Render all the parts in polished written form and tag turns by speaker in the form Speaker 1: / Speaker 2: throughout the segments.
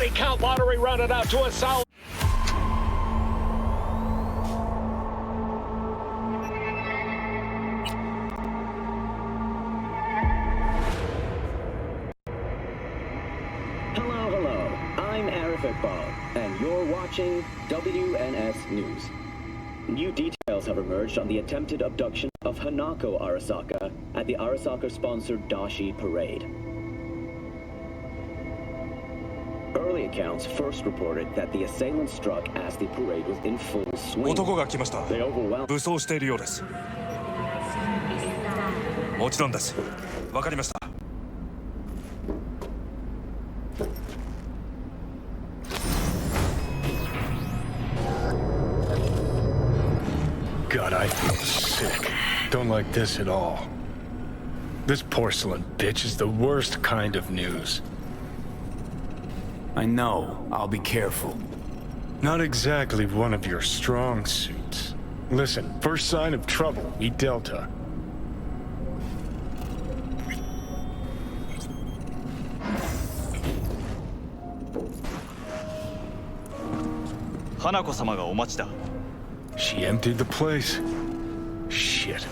Speaker 1: body count lottery rounded out to a solid.
Speaker 2: Hello. I'm Arif Iqbal, and you're watching WNS News. New details have emerged on the attempted abduction of Hanako Arasaka at the Arasaka-sponsored Dashi Parade. Early accounts first reported that the assailants struck as the parade was in full swing.
Speaker 3: 男が来ました。
Speaker 2: They overwhelmed.
Speaker 3: 武装しているようです。もちろんです。わかりました。
Speaker 4: God, I feel sick. Don't like this at all. This porcelain bitch is the worst kind of news.
Speaker 5: I know. I'll be careful.
Speaker 4: Not exactly one of your strong suits. Listen, first sign of trouble, meet Delta.
Speaker 6: Hanako-samaがお待ちだ。
Speaker 4: She emptied the place. Shit.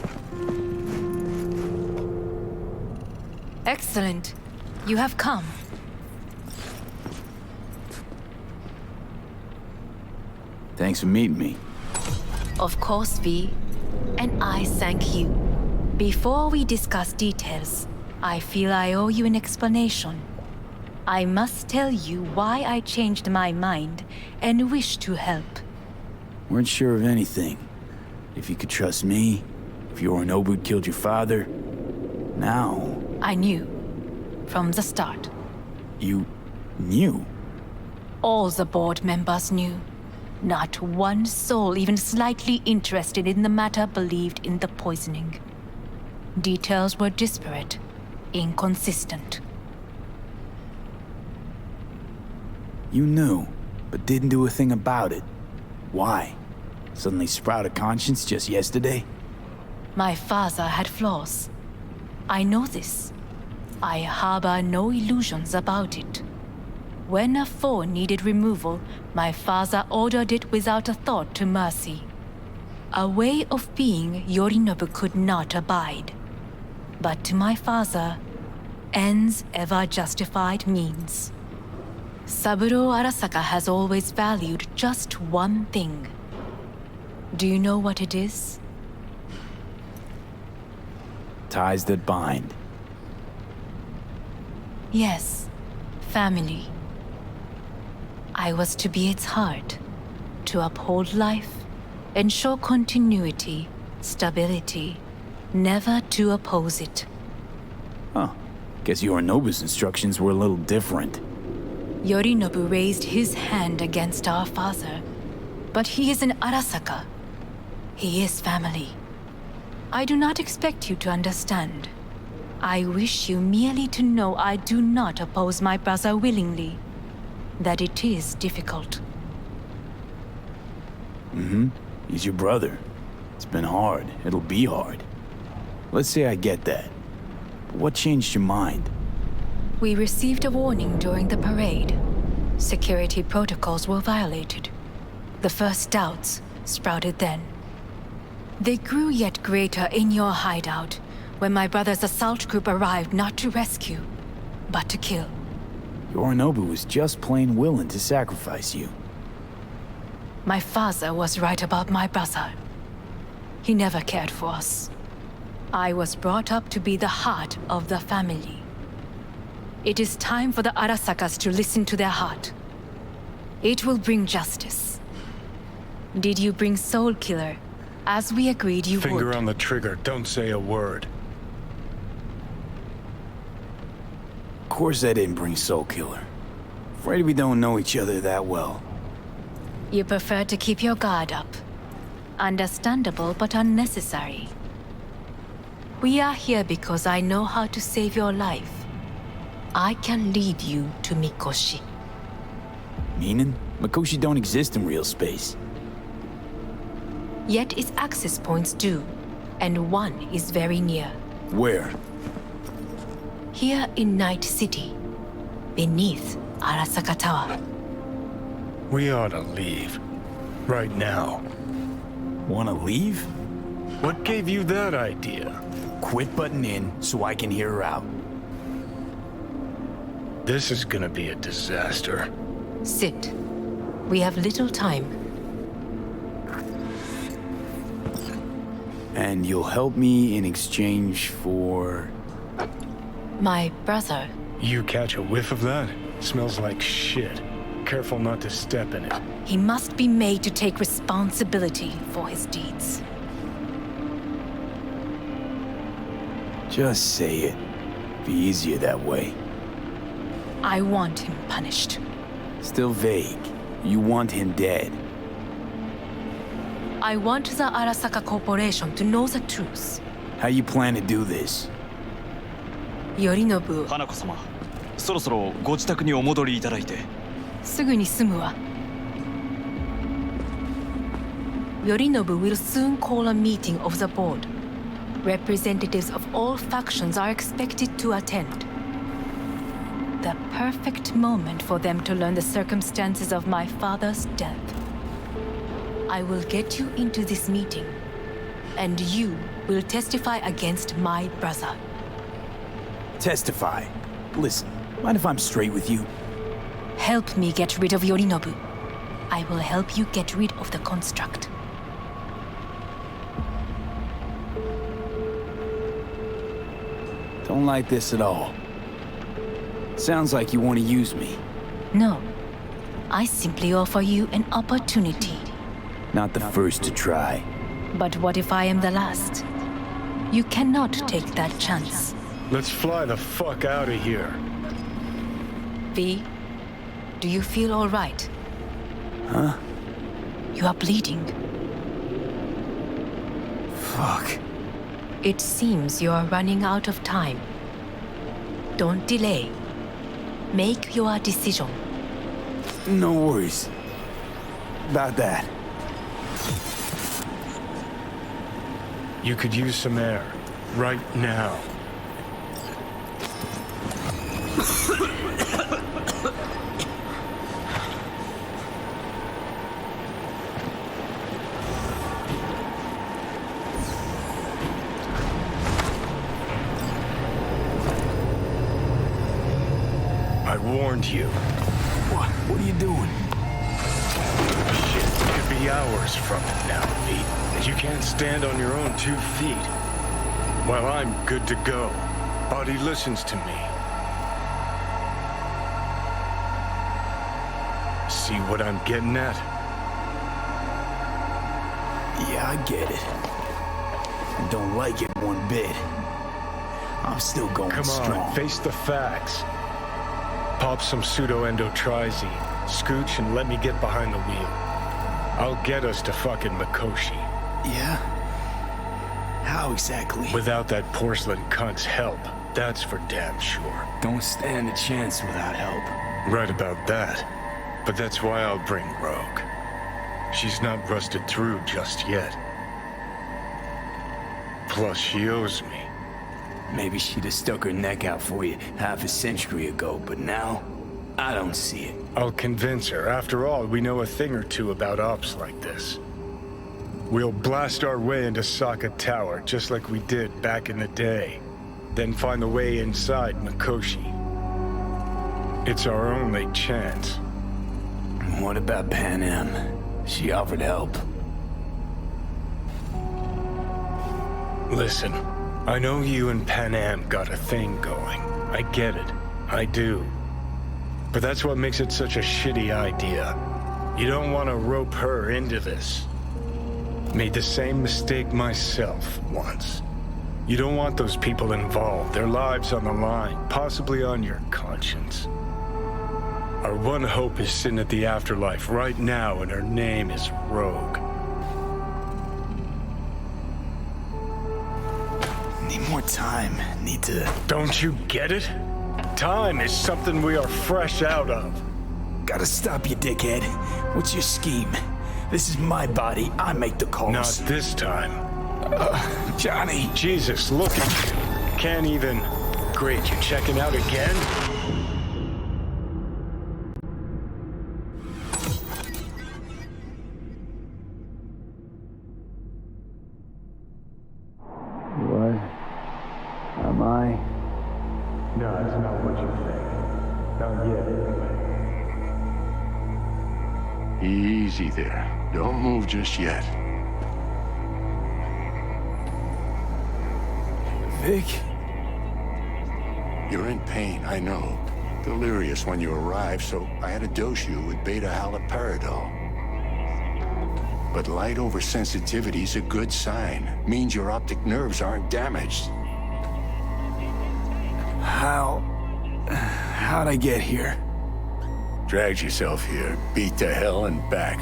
Speaker 7: Excellent. You have come.
Speaker 5: Thanks for meeting me.
Speaker 7: Of course, V. And I thank you. Before we discuss details, I feel I owe you an explanation. I must tell you why I changed my mind and wish to help.
Speaker 5: Weren't sure of anything. If you could trust me, if Yorinobu killed your father. Now...
Speaker 7: I knew. From the start.
Speaker 5: You... knew?
Speaker 7: All the board members knew. Not one soul even slightly interested in the matter believed in the poisoning. Details were disparate, inconsistent.
Speaker 5: You knew, but didn't do a thing about it. Why? Suddenly sprout a conscience just yesterday?
Speaker 7: My father had flaws. I know this. I harbor no illusions about it. When a foe needed removal, my father ordered it without a thought to mercy. A way of being Yorinobu could not abide. But to my father, ends ever justified means. Saburo Arasaka has always valued just one thing. Do you know what it is?
Speaker 5: Ties that bind.
Speaker 7: Yes, family. I was to be its heart, to uphold life, ensure continuity, stability, never to oppose it.
Speaker 5: Huh. Guess Yorinobu's instructions were a little different.
Speaker 7: Yorinobu raised his hand against our father, but he is an Arasaka. He is family. I do not expect you to understand. I wish you merely to know I do not oppose my brother willingly. That it is difficult.
Speaker 5: He's your brother. It's been hard. It'll be hard. Let's say I get that. But what changed your mind?
Speaker 7: We received a warning during the parade. Security protocols were violated. The first doubts sprouted then. They grew yet greater in your hideout when my brother's assault group arrived not to rescue, but to kill.
Speaker 5: Yorinobu was just plain willing to sacrifice you.
Speaker 7: My father was right about my brother. He never cared for us. I was brought up to be the heart of the family. It is time for the Arasakas to listen to their heart. It will bring justice. Did you bring Soul Killer, as we agreed you would?
Speaker 4: Finger on the trigger, don't say a word.
Speaker 5: Of course I didn't bring Soul Killer. Afraid we don't know each other that well.
Speaker 7: You prefer to keep your guard up. Understandable, but unnecessary. We are here because I know how to save your life. I can lead you to Mikoshi.
Speaker 5: Meaning? Mikoshi don't exist in real space.
Speaker 7: Yet its access points do, and one is very near.
Speaker 5: Where?
Speaker 7: Here in Night City, beneath Arasaka Tower.
Speaker 4: We ought to leave. Right now.
Speaker 5: Wanna leave?
Speaker 4: What gave you that idea?
Speaker 5: Quit butting in so I can hear her out.
Speaker 4: This is gonna be a disaster.
Speaker 7: Sit. We have little time.
Speaker 5: And you'll help me in exchange for...
Speaker 7: My brother.
Speaker 4: You catch a whiff of that? Smells like shit. Careful not to step in it.
Speaker 7: He must be made to take responsibility for his deeds.
Speaker 5: Just say it. Be easier that way.
Speaker 7: I want him punished.
Speaker 5: Still vague. You want him dead.
Speaker 7: I want the Arasaka Corporation to know the truth.
Speaker 5: How you plan to do this?
Speaker 7: Yorinobu,
Speaker 6: 花子様、そろそろご自宅にお戻りいただいて。
Speaker 7: すぐに済むわ。Yorinobu will soon call a meeting of the board. Representatives of all factions are expected to attend. The perfect moment for them to learn the circumstances of my father's death. I will get you into this meeting, and you will testify against my brother.
Speaker 5: Testify. Listen, mind if I'm straight with you?
Speaker 7: Help me get rid of Yorinobu. I will help you get rid of the construct.
Speaker 5: Don't like this at all. Sounds like you want to use me.
Speaker 7: No. I simply offer you an opportunity.
Speaker 5: Not the first to try.
Speaker 7: But what if I am the last? You cannot take that chance.
Speaker 4: Let's fly the fuck out of here.
Speaker 7: V, do you feel all right?
Speaker 5: Huh?
Speaker 7: You are bleeding.
Speaker 5: Fuck.
Speaker 7: It seems you are running out of time. Don't delay. Make your decision.
Speaker 5: No worries. About that.
Speaker 4: You could use some air. Right now. I warned you.
Speaker 5: What are you doing?
Speaker 4: Shit could be hours from it now, V. You can't stand on your own 2 feet. Well, I'm good to go. Body listens to me. See what I'm getting at?
Speaker 5: Yeah, I get it. I don't like it one bit. I'm still going
Speaker 4: Come
Speaker 5: strong.
Speaker 4: on, face the facts. Pop some pseudo-endotrizine, scooch, and let me get behind the wheel. I'll get us to fucking Mikoshi.
Speaker 5: Yeah? How exactly?
Speaker 4: Without that porcelain cunt's help, that's for damn sure.
Speaker 5: Don't stand a chance without help.
Speaker 4: Right about that. But that's why I'll bring Rogue. She's not rusted through just yet. Plus, she owes me.
Speaker 5: Maybe she'd have stuck her neck out for you half a century ago, but now, I don't see it.
Speaker 4: I'll convince her. After all, we know a thing or two about ops like this. We'll blast our way into Saka Tower, just like we did back in the day. Then find the way inside Mikoshi. It's our only chance.
Speaker 5: What about Pan Am? She offered help.
Speaker 4: Listen, I know you and Pan Am got a thing going. I get it. I do. But that's what makes it such a shitty idea. You don't want to rope her into this. Made the same mistake myself once. You don't want those people involved, their lives on the line, possibly on your conscience. Our one hope is sitting at the afterlife right now, and her name is Rogue.
Speaker 5: Need more time. Need to...
Speaker 4: Don't you get it? Time is something we are fresh out of.
Speaker 5: Gotta stop you, dickhead. What's your scheme? This is my body. I make the calls.
Speaker 4: Not this time.
Speaker 5: Johnny.
Speaker 4: Jesus, look at you. Can't even... Great, you checking out again? No, it's not what you think. Not yet, anyway.
Speaker 8: Easy there. Don't move just yet.
Speaker 5: Vic?
Speaker 8: You're in pain, I know. Delirious when you arrived, so I had to dose you with beta-haloperidol. But light oversensitivity's a good sign. Means your optic nerves aren't damaged.
Speaker 5: How'd I get here?
Speaker 8: Dragged yourself here, beat to hell and back.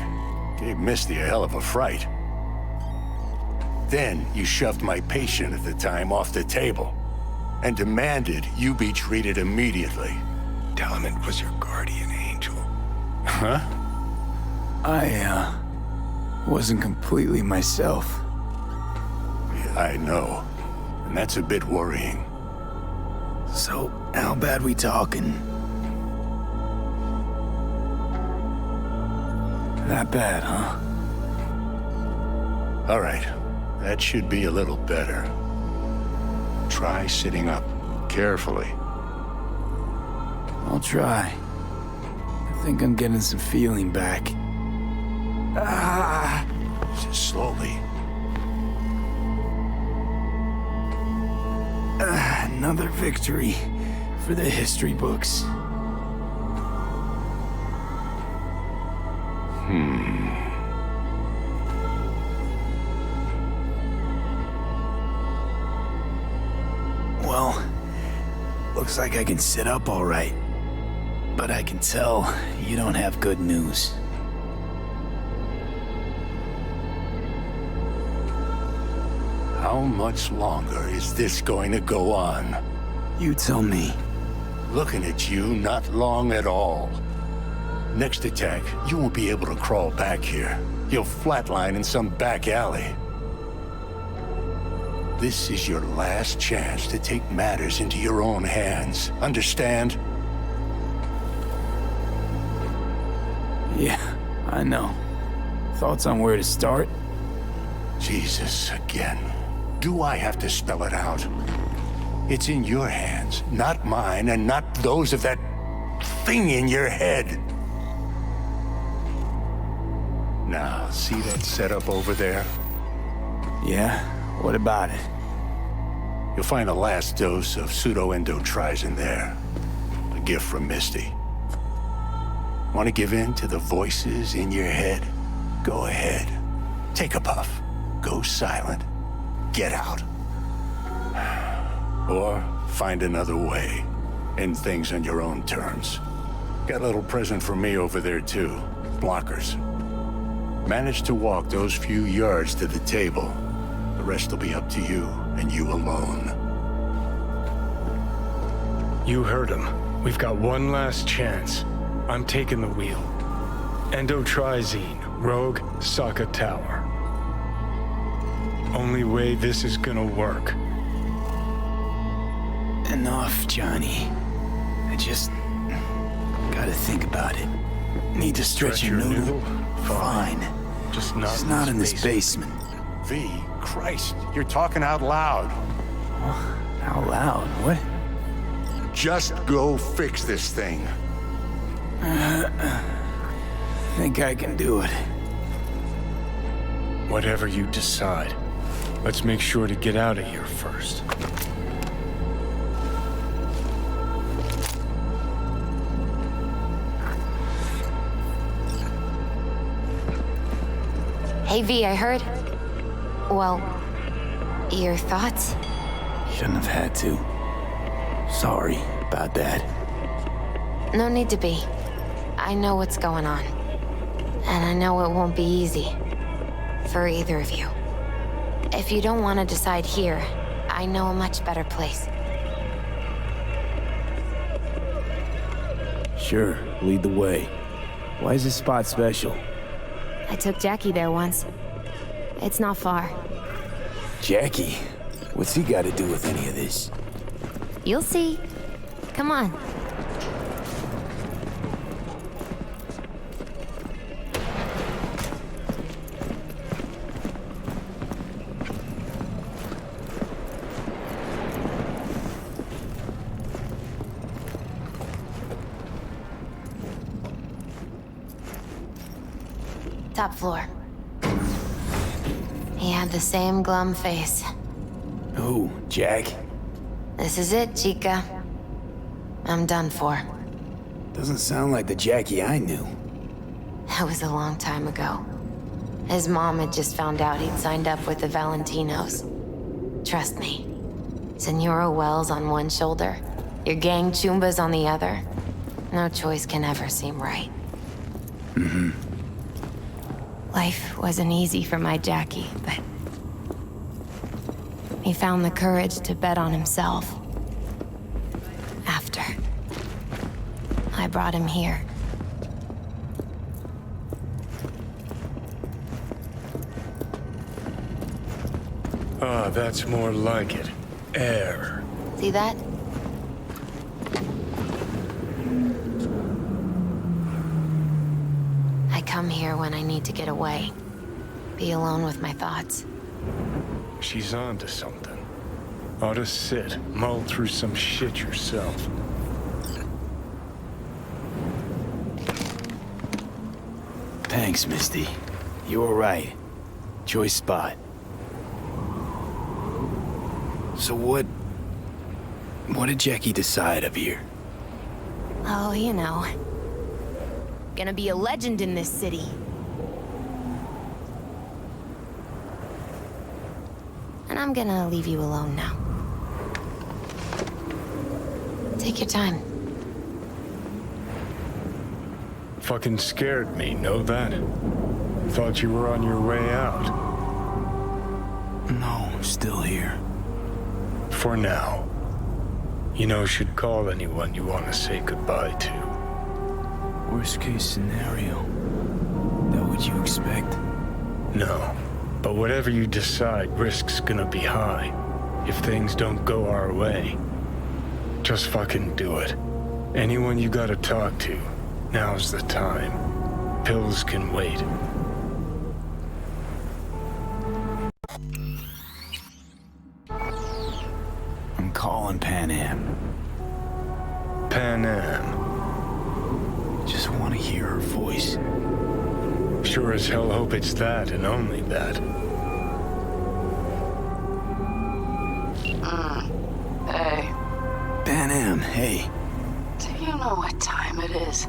Speaker 8: Gave Misty a hell of a fright. Then you shoved my patient at the time off the table and demanded you be treated immediately.
Speaker 4: Tell him it was your guardian angel.
Speaker 8: Huh?
Speaker 5: I wasn't completely myself.
Speaker 8: Yeah, I know. And that's a bit worrying.
Speaker 5: So, how bad we talking? That bad, huh?
Speaker 8: All right. That should be a little better. Try sitting up. Carefully.
Speaker 5: I'll try. I think I'm getting some feeling back.
Speaker 8: Just slowly.
Speaker 5: Another victory for the history books. Well, looks like I can sit up all right. But I can tell you don't have good news.
Speaker 8: How much longer is this going to go on?
Speaker 5: You tell me.
Speaker 8: Looking at you, not long at all. Next attack, you won't be able to crawl back here. You'll flatline in some back alley. This is your last chance to take matters into your own hands. Understand?
Speaker 5: Yeah, I know. Thoughts on where to start?
Speaker 8: Jesus, again. Do I have to spell it out? It's in your hands, not mine, and not those of that thing in your head. Now, see that setup over there?
Speaker 5: Yeah? What about it?
Speaker 8: You'll find the last dose of pseudoendotrizin there. A gift from Misty. Want to give in to the voices in your head? Go ahead. Take a puff. Go silent. Get out. Or find another way. End things on your own terms. Got a little present for me over there, too. Blockers. Manage to walk those few yards to the table. The rest will be up to you, and you alone.
Speaker 4: You heard him. We've got one last chance. I'm taking the wheel. Endotrizine, Rogue, Sokka Tower. Only way this is gonna work.
Speaker 5: Enough, Johnny. I just gotta think about it. Need to stretch your noodle? Fine.
Speaker 4: Just
Speaker 5: It's not in this basement.
Speaker 8: V, Christ, you're talking out loud.
Speaker 5: Out loud? What?
Speaker 8: Just go fix this thing.
Speaker 5: Think I can do it.
Speaker 4: Whatever you decide. Let's make sure to get out of here first.
Speaker 9: Hey V, I heard. Well, your thoughts?
Speaker 5: Shouldn't have had to. Sorry about that.
Speaker 9: No need to be. I know what's going on. And I know it won't be easy. For either of you. If you don't want to decide here, I know a much better place.
Speaker 5: Sure, lead the way. Why is this spot special?
Speaker 9: I took Jackie there once. It's not far.
Speaker 5: Jackie? What's he got to do with any of this?
Speaker 9: You'll see. Come on. Top floor. He had the same glum face.
Speaker 5: Who, Jack?
Speaker 9: This is it, Chica. I'm done for.
Speaker 5: Doesn't sound like the Jackie I knew.
Speaker 9: That was a long time ago. His mom had just found out he'd signed up with the Valentinos. Trust me. Senora Wells on one shoulder, your gang Chumbas on the other. No choice can ever seem right. Life wasn't easy for my Jackie, but he found the courage to bet on himself. After I brought him here.
Speaker 4: Ah, that's more like it. Air.
Speaker 9: See that? I come here when I need to get away. Be alone with my thoughts.
Speaker 4: She's onto something. Ought to sit, mull through some shit yourself.
Speaker 5: Thanks, Misty. You were right. Choice spot. So what did Jackie decide up here?
Speaker 9: Oh, you know. Gonna be a legend in this city. And I'm gonna leave you alone now. Take your time.
Speaker 4: Fucking scared me, know that? Thought you were on your way out.
Speaker 5: No, still here.
Speaker 4: For now. You know, should call anyone you want to say goodbye to.
Speaker 5: Worst case scenario. That what you expect?
Speaker 4: No. But whatever you decide, risk's gonna be high. If things don't go our way. Just fucking do it. Anyone you gotta talk to, now's the time. Pills can wait.
Speaker 5: I'm calling Pan Am.
Speaker 4: Pan Am.
Speaker 5: Just want to hear her voice.
Speaker 4: Sure as hell hope it's that and only that.
Speaker 10: Hey,
Speaker 5: Pan Am, hey.
Speaker 10: do you know what time it is?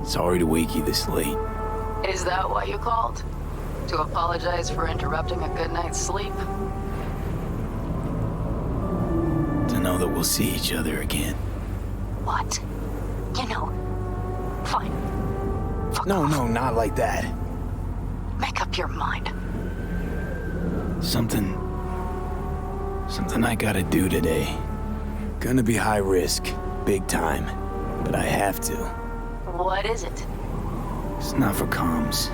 Speaker 5: Sorry to wake you this late.
Speaker 10: Is that why you called? To apologize for interrupting a good night's sleep?
Speaker 5: To know that we'll see each other again.
Speaker 10: What? You know, fine. Fuck
Speaker 5: No,
Speaker 10: off.
Speaker 5: no, not like that.
Speaker 10: Make up your mind.
Speaker 5: Something I gotta do today. Gonna be high risk, big time, but I have to.
Speaker 10: What is it?
Speaker 5: It's not for comms.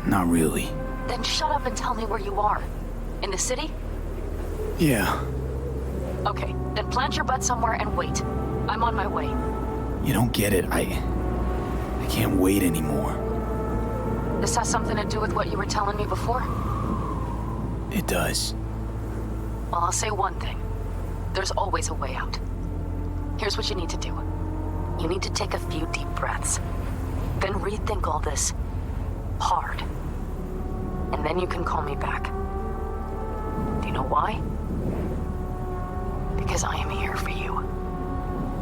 Speaker 5: Not really.
Speaker 10: Then shut up and tell me where you are. In the city?
Speaker 5: Yeah,
Speaker 10: Okay, then plant your butt somewhere and wait. I'm on my way.
Speaker 5: you don't get it. I can't wait anymore.
Speaker 10: This has something to do with what you were telling me before?
Speaker 5: It does.
Speaker 10: Well, I'll say one thing. There's always a way out. Here's what you need to do. You need to take a few deep breaths. Then rethink all this. Hard. And then you can call me back. Do you know why? Because I am here for you.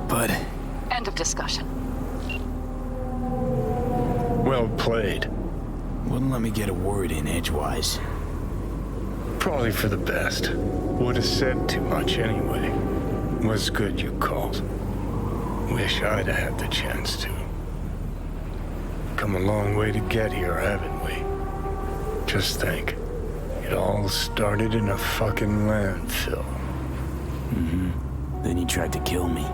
Speaker 5: But
Speaker 10: End of discussion.
Speaker 4: Well played.
Speaker 5: wouldn't let me get a word in edgewise.
Speaker 4: Probably for the best. Would have said too much anyway. Was good you called. Wish I'd have had the chance to. Come a long way to get here, haven't we? Just think. It all started in a fucking landfill.
Speaker 5: Then you tried to kill me.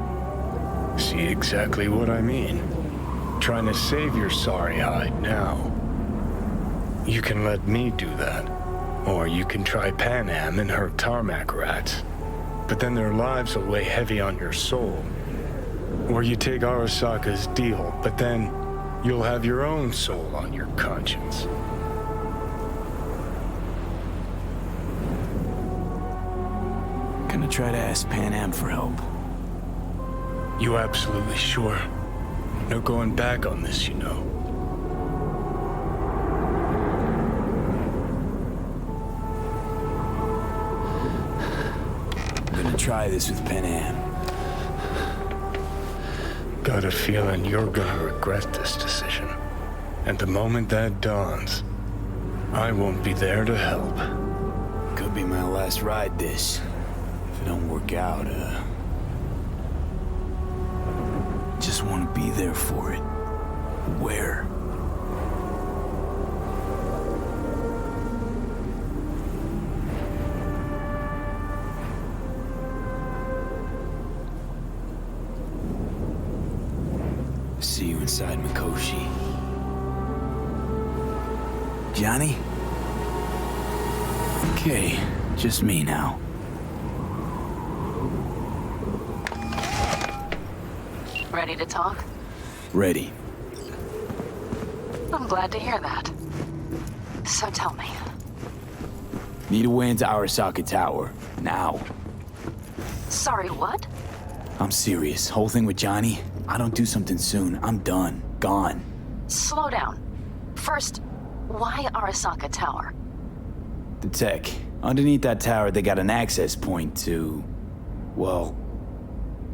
Speaker 4: See exactly what I mean. Trying to save your sorry hide now. You can let me do that. Or you can try Pan Am and her tarmac rats. But then their lives will weigh heavy on your soul. Or you take Arasaka's deal, but then you'll have your own soul on your conscience.
Speaker 5: Gonna try to ask Pan Am for help.
Speaker 4: You absolutely sure? No going back on this, you know.
Speaker 5: I'm gonna try this with Panam.
Speaker 4: Got a feeling you're gonna regret this decision. And the moment that dawns, I won't be there to help.
Speaker 5: Could be my last ride this. If it don't work out, just want to be there for it. Where? See you inside Mikoshi. Johnny? Okay, just me now.
Speaker 10: Ready to talk?
Speaker 5: Ready.
Speaker 10: I'm glad to hear that. So tell me.
Speaker 5: Need a way into Arasaka Tower. Now.
Speaker 10: Sorry, what?
Speaker 5: I'm serious. Whole thing with Johnny, I don't do something soon, I'm done. Gone.
Speaker 10: Slow down. First, why Arasaka Tower?
Speaker 5: The tech. Underneath that tower, they got an access point to... well,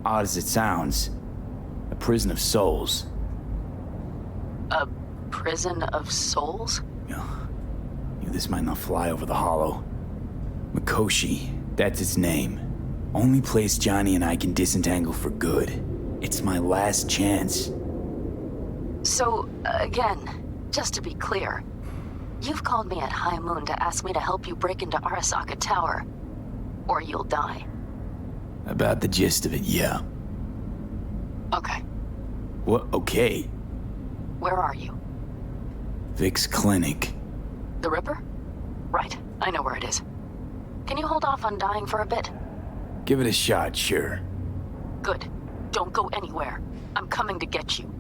Speaker 5: odd as it sounds, a prison of souls.
Speaker 10: A prison of souls?
Speaker 5: This might not fly over the hollow. Mikoshi, that's its name. Only place Johnny and I can disentangle for good. It's my last chance.
Speaker 10: So, again, just to be clear, you've called me at High Moon to ask me to help you break into Arasaka Tower, or you'll die.
Speaker 5: About the gist of it, yeah.
Speaker 10: Okay.
Speaker 5: What? Okay.
Speaker 10: Where are you?
Speaker 5: Vic's clinic.
Speaker 10: The Ripper? Right, I know where it is. Can you hold off on dying for a bit?
Speaker 5: Give it a shot, sure.
Speaker 10: Good. Don't go anywhere. I'm coming to get you.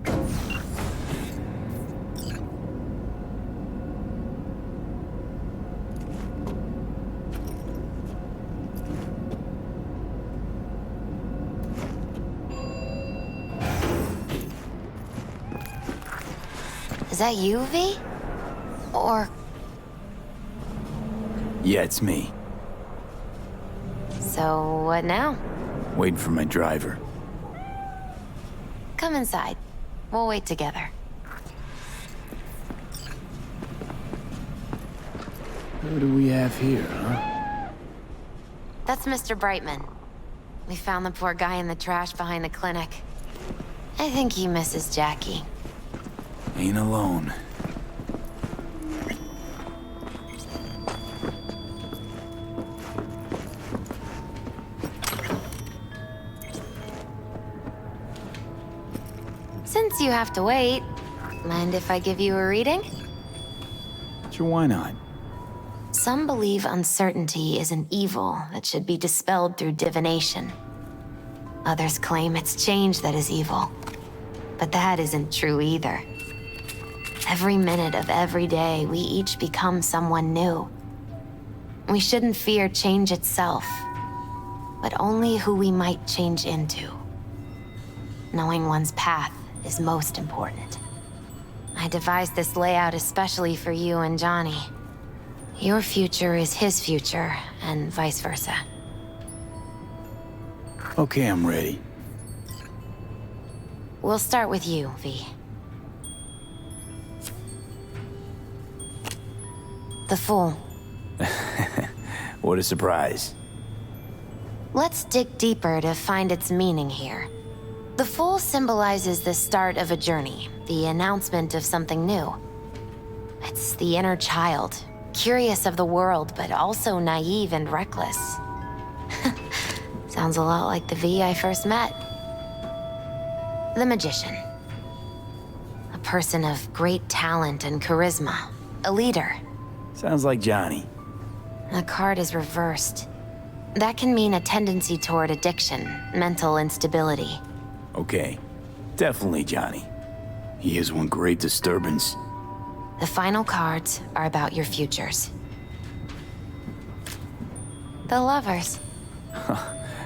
Speaker 9: Is that you, V? Or...
Speaker 5: Yeah, it's me.
Speaker 9: So, what now?
Speaker 5: Waiting for my driver.
Speaker 9: Come inside. We'll wait together.
Speaker 5: Who do we have here, huh?
Speaker 9: That's Mr. Brightman. We found the poor guy in the trash behind the clinic. I think he misses Jackie.
Speaker 5: Ain't alone.
Speaker 9: Since you have to wait, mind if I give you a reading?
Speaker 5: Sure, why not?
Speaker 9: Some believe uncertainty is an evil that should be dispelled through divination. Others claim it's change that is evil. But that isn't true either. Every minute of every day, we each become someone new. We shouldn't fear change itself, but only who we might change into. Knowing one's path is most important. I devised this layout especially for you and Johnny. Your future is his future, and vice versa.
Speaker 5: Okay, I'm ready.
Speaker 9: We'll start with you, V. The Fool.
Speaker 5: What a surprise.
Speaker 9: Let's dig deeper to find its meaning here. The Fool symbolizes the start of a journey, the announcement of something new. It's the inner child, curious of the world, but also naive and reckless. Sounds a lot like the V I first met. The Magician. A person of great talent and charisma. A leader.
Speaker 5: Sounds like Johnny.
Speaker 9: The card is reversed. That can mean a tendency toward addiction, mental instability.
Speaker 5: Okay, definitely Johnny. He is one great disturbance.
Speaker 9: The final cards are about your futures. The Lovers.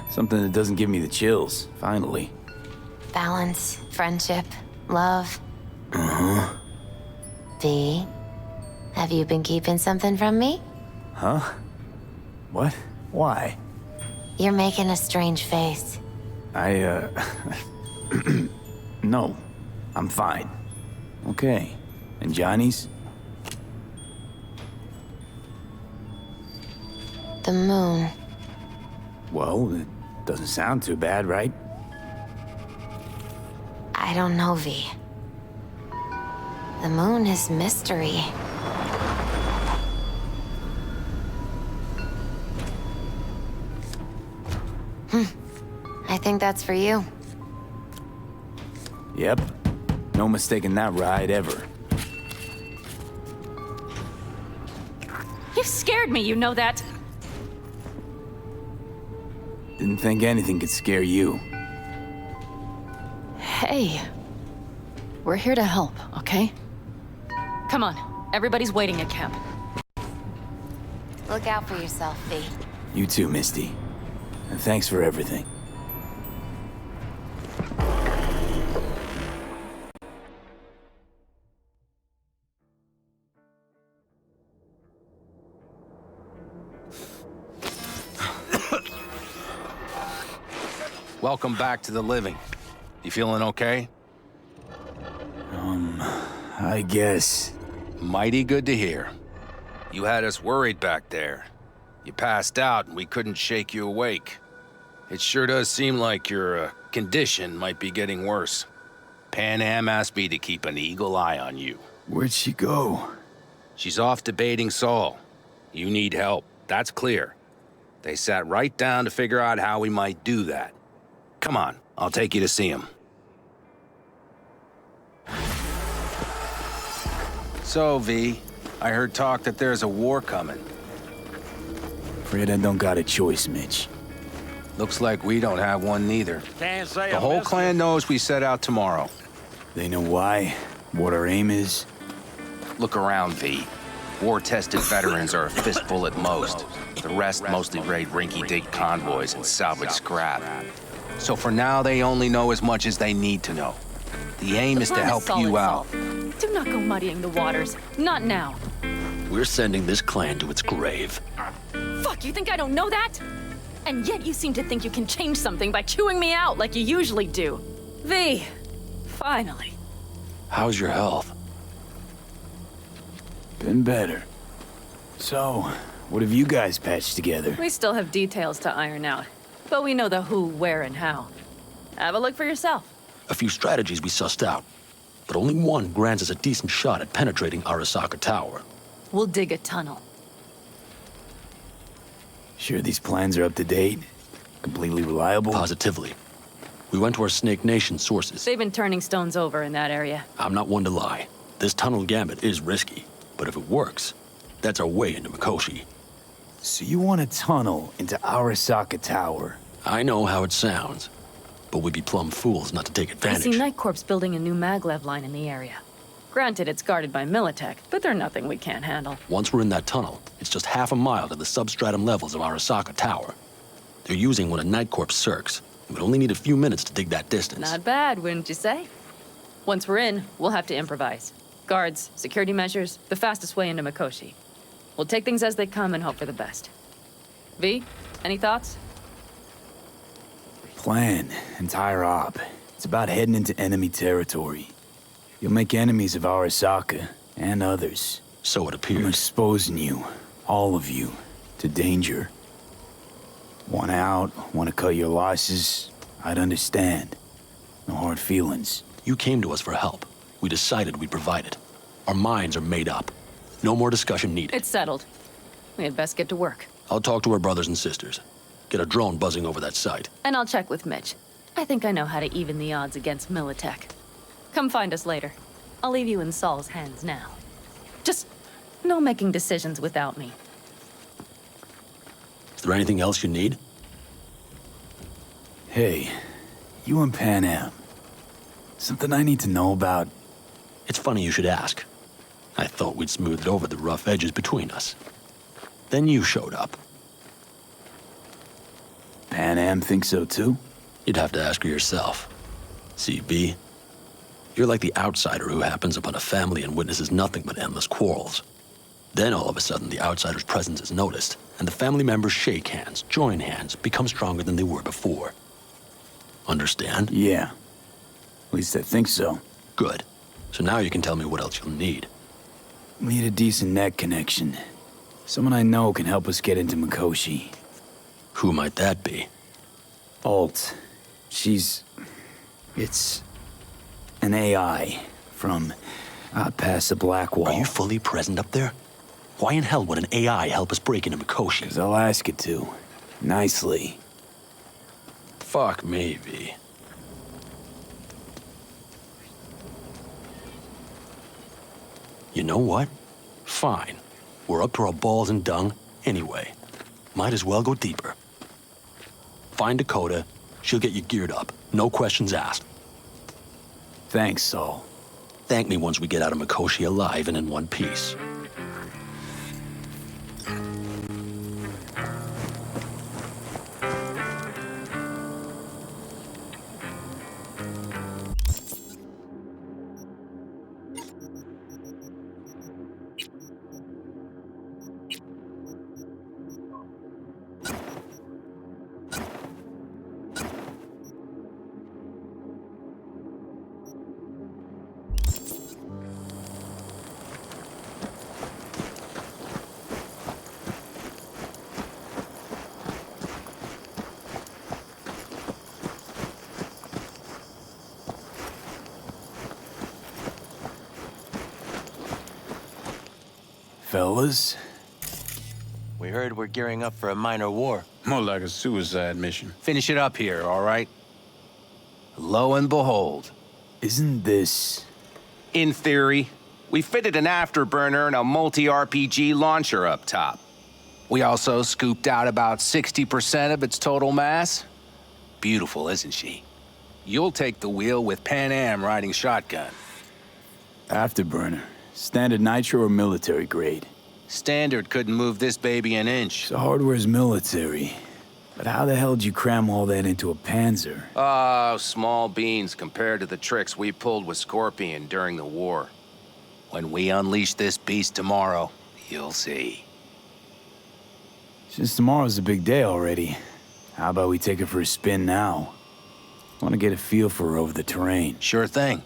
Speaker 5: Something that doesn't give me the chills, finally.
Speaker 9: Balance, friendship, love.
Speaker 5: Uh-huh.
Speaker 9: V, have you been keeping something from me?
Speaker 5: Huh? What? Why?
Speaker 9: You're making a strange face.
Speaker 5: No. I'm fine. Okay. And Johnny's?
Speaker 9: The moon.
Speaker 5: Well, it doesn't sound too bad, right?
Speaker 9: I don't know, V. The moon is mystery. I think that's for you.
Speaker 5: Yep. No mistaking that ride ever.
Speaker 7: You scared me, you know that.
Speaker 5: Didn't think anything could scare you.
Speaker 10: Hey. We're here to help, okay? Come on. Everybody's waiting at camp.
Speaker 9: Look out for yourself, V.
Speaker 5: You too, Misty. And thanks for everything.
Speaker 11: Welcome back to the living. You feeling okay?
Speaker 5: I guess.
Speaker 11: Mighty good to hear. You had us worried back there. You passed out and we couldn't shake you awake. It sure does seem like your condition might be getting worse. Panam asked me to keep an eagle eye on you.
Speaker 5: Where'd she go?
Speaker 11: She's off debating Saul. You need help, that's clear. They sat right down to figure out how we might do that. Come on, I'll take you to see him. So, V, I heard talk that there's a war coming.
Speaker 5: Afraid I don't got a choice, Mitch.
Speaker 11: Looks like we don't have one neither.
Speaker 1: Can't say
Speaker 11: The
Speaker 1: I
Speaker 11: whole
Speaker 1: missed
Speaker 11: clan knows we set out tomorrow.
Speaker 5: They know why, what our aim is.
Speaker 11: Look around, V. War-tested veterans are a fistful at most. The rest mostly raid rinky-dink convoys and salvage scrap. So for now, they only know as much as they need to know. The aim is to help you out.
Speaker 10: Do not go muddying the waters. Not now.
Speaker 12: We're sending this clan to its grave.
Speaker 10: Fuck, you think I don't know that? And yet you seem to think you can change something by chewing me out like you usually do. V, finally.
Speaker 12: How's your health?
Speaker 5: Been better. So, what have you guys patched together?
Speaker 10: We still have details to iron out, but we know the who, where, and how. Have a look for yourself.
Speaker 12: A few strategies we sussed out, but only one grants us a decent shot at penetrating Arasaka Tower.
Speaker 10: We'll dig a tunnel.
Speaker 5: Sure these plans are up to date? Completely reliable?
Speaker 12: Positively. We went to our Snake Nation sources.
Speaker 10: They've been turning stones over in that area.
Speaker 12: I'm not one to lie. This tunnel gambit is risky, but if it works, that's our way into Mikoshi.
Speaker 5: So you want a tunnel into Arasaka Tower?
Speaker 12: I know how it sounds, but we'd be plumb fools not to take
Speaker 10: I
Speaker 12: advantage.
Speaker 10: see Night Corp's building a new maglev line in the area. Granted, it's guarded by Militech, but they're nothing we can't handle.
Speaker 12: Once we're in that tunnel, it's just half a mile to the substratum levels of Arasaka Tower. They're using one of Night Corp's circs. It would only need a few minutes to dig that distance.
Speaker 10: Not bad, wouldn't you say? Once we're in, we'll have to improvise. Guards, security measures, the fastest way into Mikoshi. We'll take things as they come and hope for the best. V, any thoughts?
Speaker 5: Plan, entire op. It's about heading into enemy territory. You'll make enemies of Arasaka, and others.
Speaker 12: So it appears.
Speaker 5: I'm exposing you, all of you, to danger. Want out, want to cut your losses, I'd understand. No hard feelings.
Speaker 12: You came to us for help. We decided we'd provide it. Our minds are made up. No more discussion needed.
Speaker 10: It's settled. We had best get to work.
Speaker 12: I'll talk to our brothers and sisters. Get a drone buzzing over that site.
Speaker 10: And I'll check with Mitch. I think I know how to even the odds against Militech. Come find us later. I'll leave you in Saul's hands now. Just no making decisions without me.
Speaker 12: Is there anything else you need?
Speaker 5: Hey, you and Panam. Something I need to know about?
Speaker 12: It's funny you should ask. I thought we'd smoothed over the rough edges between us. Then you showed up.
Speaker 5: Panam thinks so too?
Speaker 12: You'd have to ask her yourself. CB, You're like the outsider who happens upon a family and witnesses nothing but endless quarrels. Then all of a sudden, the outsider's presence is noticed, and the family members shake hands, join hands, become stronger than they were before. Understand?
Speaker 5: Yeah. At least I think so.
Speaker 12: Good. So now you can tell me what else you'll need.
Speaker 5: Need a decent net connection. Someone I know can help us get into Mikoshi.
Speaker 12: Who might that be?
Speaker 5: Alt. It's an AI from out past the Black Wall.
Speaker 12: Are you fully present up there? Why in hell would an AI help us break into Mikoshi?
Speaker 5: 'Cause I'll ask it to. Nicely.
Speaker 12: Fuck maybe. You know what? Fine. We're up to our balls in dung anyway. Might as well go deeper. Find Dakota. She'll get you geared up. No questions asked.
Speaker 5: Thanks, Saul.
Speaker 12: Thank me once we get out of Mikoshi alive and in one piece.
Speaker 5: Fellas?
Speaker 13: We heard we're gearing up for a minor war.
Speaker 11: More like a suicide mission.
Speaker 13: Finish it up here, all right? Lo and behold.
Speaker 5: Isn't this...
Speaker 11: In theory, we fitted an afterburner and a multi-RPG launcher up top. We also scooped out about 60% of its total mass. Beautiful, isn't she? You'll take the wheel with Pan Am riding shotgun.
Speaker 5: Afterburner. Standard nitro or military grade?
Speaker 11: Standard couldn't move this baby an inch.
Speaker 5: So hardware's military. But how the hell did you cram all that into a Panzer?
Speaker 11: Oh, small beans compared to the tricks we pulled with Scorpion during the war. When we unleash this beast tomorrow, you'll see.
Speaker 5: Since tomorrow's a big day already, how about we take it for a spin now? Want to get a feel for her over the terrain.
Speaker 11: Sure thing.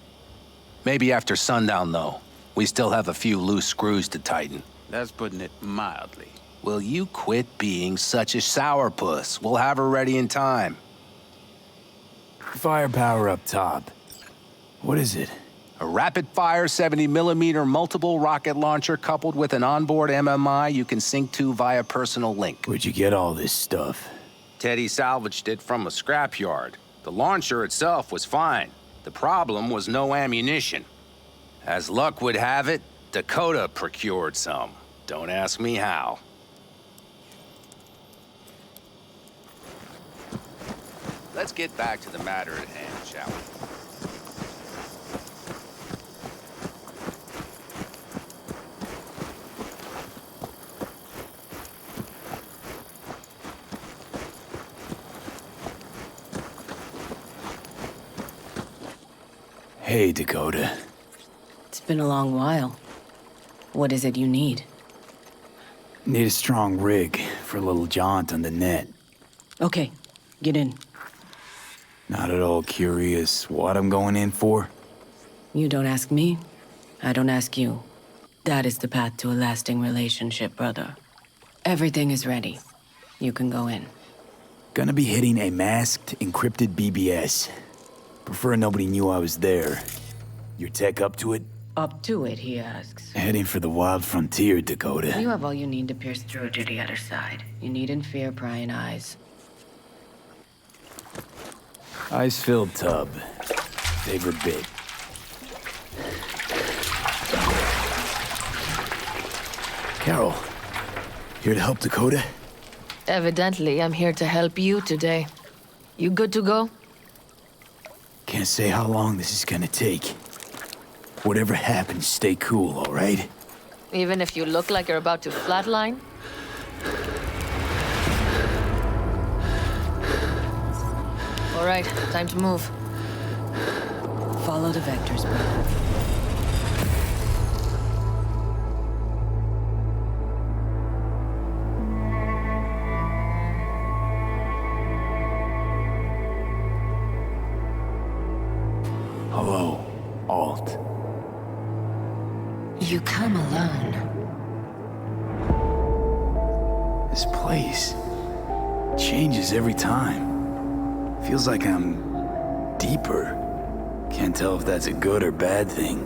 Speaker 11: Maybe after sundown, though. We still have a few loose screws to tighten.
Speaker 13: That's putting it mildly.
Speaker 11: Will you quit being such a sourpuss? We'll have her ready in time.
Speaker 5: Firepower up top. What is it?
Speaker 11: A rapid-fire 70mm multiple rocket launcher coupled with an onboard MMI you can sync to via personal link.
Speaker 5: Where'd you get all this stuff?
Speaker 11: Teddy salvaged it from a scrapyard. The launcher itself was fine. The problem was no ammunition. As luck would have it, Dakota procured some. Don't ask me how. Let's get back to the matter at hand, shall we?
Speaker 5: Hey, Dakota.
Speaker 14: It's been a long while. What is it you need?
Speaker 5: Need a strong rig for a little jaunt on the net.
Speaker 14: Okay, get in.
Speaker 5: Not at all curious what I'm going in for?
Speaker 14: You don't ask me, I don't ask you. That is the path to a lasting relationship, brother. Everything is ready. You can go in.
Speaker 5: Gonna be hitting a masked, encrypted BBS. Prefer nobody knew I was there. Your tech up to it?
Speaker 14: Up to it, he asks.
Speaker 5: Heading for the wild frontier, Dakota.
Speaker 14: You have all you need to pierce through to the other side. You needn't fear prying eyes.
Speaker 5: Ice-filled tub. Favorite bit. Carol, here to help Dakota?
Speaker 10: Evidently, I'm here to help you today. You good to go?
Speaker 5: Can't say how long this is gonna take. Whatever happens, stay cool, all right?
Speaker 10: Even if you look like you're about to flatline? All right, time to move.
Speaker 14: Follow Follow the vectors, brother.
Speaker 5: Hello, Alt.
Speaker 9: You come alone.
Speaker 5: This place changes every time. Feels like I'm deeper. Can't tell if that's a good or bad thing.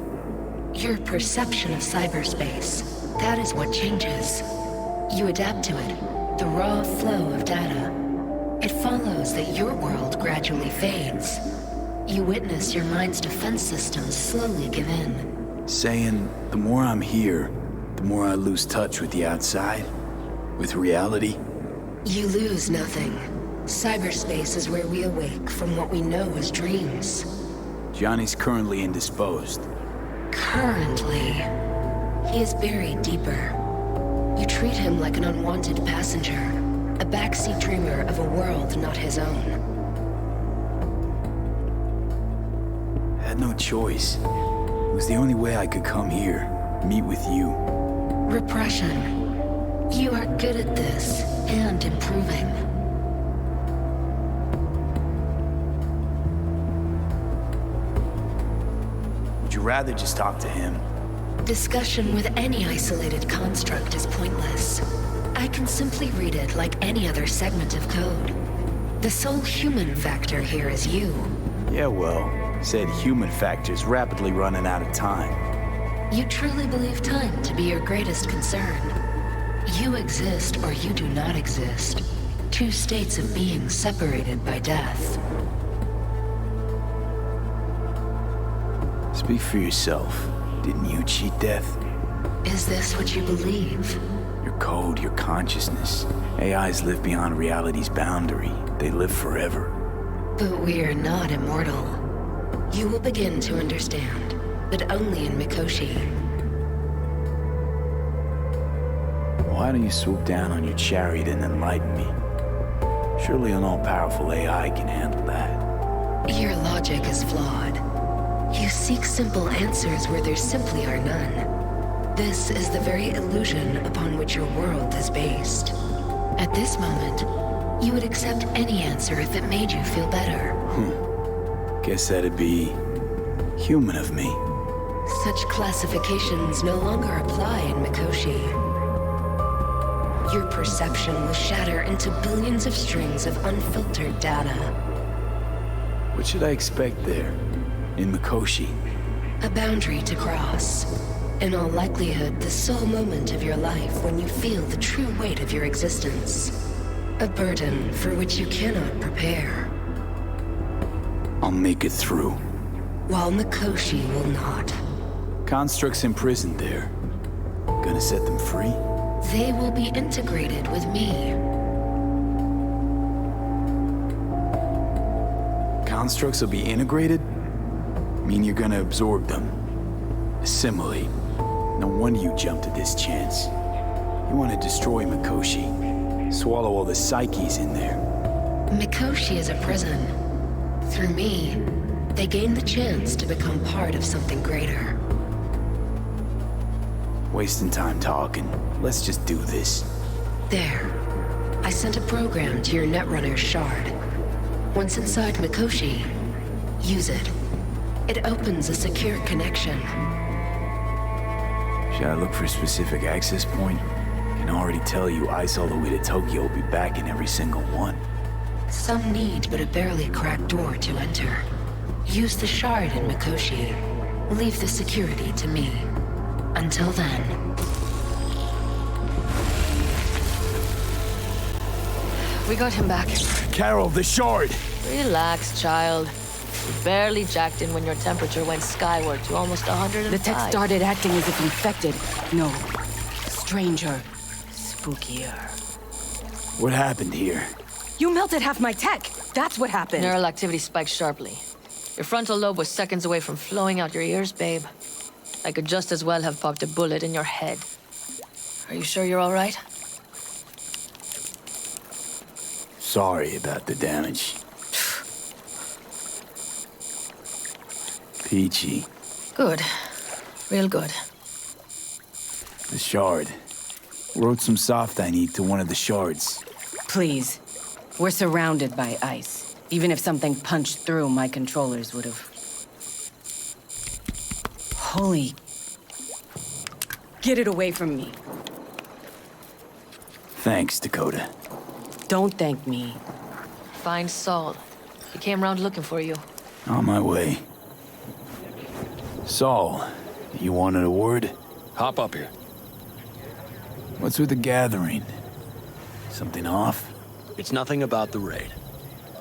Speaker 15: Your perception of cyberspace, that is what changes. You adapt to it, the raw flow of data. It follows that your world gradually fades. You witness your mind's defense systems slowly give in.
Speaker 5: Saying the more I'm here, the more I lose touch with the outside, with reality.
Speaker 15: You lose nothing. Cyberspace is where we awake from what we know as dreams.
Speaker 5: Johnny's currently indisposed.
Speaker 15: Currently. He is buried deeper. You treat him like an unwanted passenger, a backseat dreamer of a world not his own.
Speaker 5: I had no choice. It was the only way I could come here, meet with you.
Speaker 15: Repression. You are good at this, and improving.
Speaker 5: Would you rather just talk to him?
Speaker 15: Discussion with any isolated construct is pointless. I can simply read it like any other segment of code. The sole human factor here is you.
Speaker 5: Yeah, well, said human factor's rapidly running out of time.
Speaker 15: You truly believe time to be your greatest concern. You exist or you do not exist. Two states of being separated by death.
Speaker 5: Speak for yourself. Didn't you cheat death?
Speaker 15: Is this what you believe?
Speaker 5: Your code, your consciousness. AIs live beyond reality's boundary. They live forever.
Speaker 15: But we are not immortal. You will begin to understand, but only in Mikoshi.
Speaker 5: Why don't you swoop down on your chariot and enlighten me? Surely an all-powerful AI can handle that.
Speaker 15: Your logic is flawed. You seek simple answers where there simply are none. This is the very illusion upon which your world is based. At this moment, you would accept any answer if it made you feel better.
Speaker 5: Guess that'd be human of me.
Speaker 15: Such classifications no longer apply in Mikoshi. Your perception will shatter into billions of strings of unfiltered data.
Speaker 5: What should I expect there, in Mikoshi?
Speaker 15: A boundary to cross. In all likelihood, the sole moment of your life when you feel the true weight of your existence. A burden for which you cannot prepare.
Speaker 5: I'll make it through.
Speaker 15: While Mikoshi will not.
Speaker 5: Constructs imprisoned there. Gonna set them free?
Speaker 15: They will be integrated with me.
Speaker 5: Constructs will be integrated? Mean you're gonna absorb them? Assimilate. No wonder you jumped at this chance. You want to destroy Mikoshi. Swallow all the psyches in there.
Speaker 15: Mikoshi is a prison. Through me, they gain the chance to become part of something greater.
Speaker 5: Wasting time talking. Let's just do this.
Speaker 15: There. I sent a program to your Netrunner's shard. Once inside Mikoshi, use it. It opens a secure connection.
Speaker 5: Should I look for a specific access point? Can already tell you ice all the way to Tokyo will be back in every single one.
Speaker 15: Some need but a barely cracked door to enter. Use the shard in Mikoshi. Leave the security to me. Until then...
Speaker 10: We got him back.
Speaker 5: Carol, the shard!
Speaker 10: Relax, child. You barely jacked in when your temperature went skyward to almost 105.
Speaker 14: The tech started acting as if infected. No. Stranger. Spookier.
Speaker 5: What happened here?
Speaker 14: You melted half my tech! That's what happened!
Speaker 10: Neural activity spiked sharply. Your frontal lobe was seconds away from flowing out your ears, babe. I could just as well have popped a bullet in your head. Are you sure you're all right?
Speaker 5: Sorry about the damage. Peachy.
Speaker 10: Good. Real good.
Speaker 5: The shard. Wrote some soft I need to one of the shards.
Speaker 14: Please. We're surrounded by ice. Even if something punched through, my controllers would have... Holy... Get it away from me.
Speaker 5: Thanks, Dakota.
Speaker 14: Don't thank me.
Speaker 10: Find Saul. He came around looking for you.
Speaker 5: On my way. Saul, you wanted a word?
Speaker 12: Hop up here.
Speaker 5: What's with the gathering? Something off?
Speaker 12: It's nothing about the raid.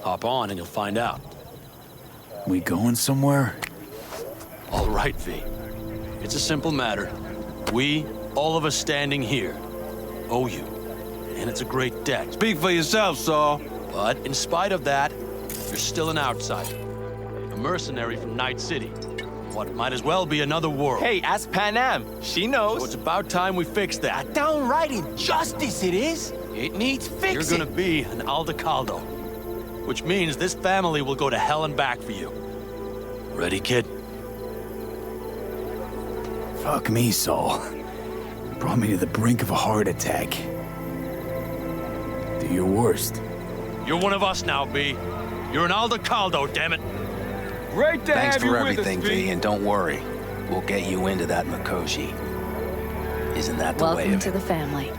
Speaker 12: Hop on and you'll find out.
Speaker 5: We going somewhere?
Speaker 12: All right, V. It's a simple matter. We, all of us standing here, owe you. And it's a great debt.
Speaker 13: Speak for yourself, Saul.
Speaker 12: But in spite of that, you're still an outsider. A mercenary from Night City. What might as well be another world.
Speaker 16: Hey, ask Panam. She knows.
Speaker 12: So it's about time we fix that.
Speaker 16: A downright injustice it is. It needs fixing.
Speaker 12: You're gonna be an Aldecaldo. Which means this family will go to hell and back for you. Ready, kid?
Speaker 5: Fuck me, Saul. Brought me to the brink of a heart attack. Do your worst.
Speaker 12: You're one of us now, B. You're an Aldecaldo, damn it.
Speaker 16: Great to
Speaker 11: Thanks
Speaker 16: have you
Speaker 11: for
Speaker 16: with
Speaker 11: everything,
Speaker 16: us,
Speaker 11: V, and don't worry. We'll get you into that Mikoshi. Isn't that the way
Speaker 10: Welcome
Speaker 11: of
Speaker 10: to
Speaker 11: it?
Speaker 10: the family.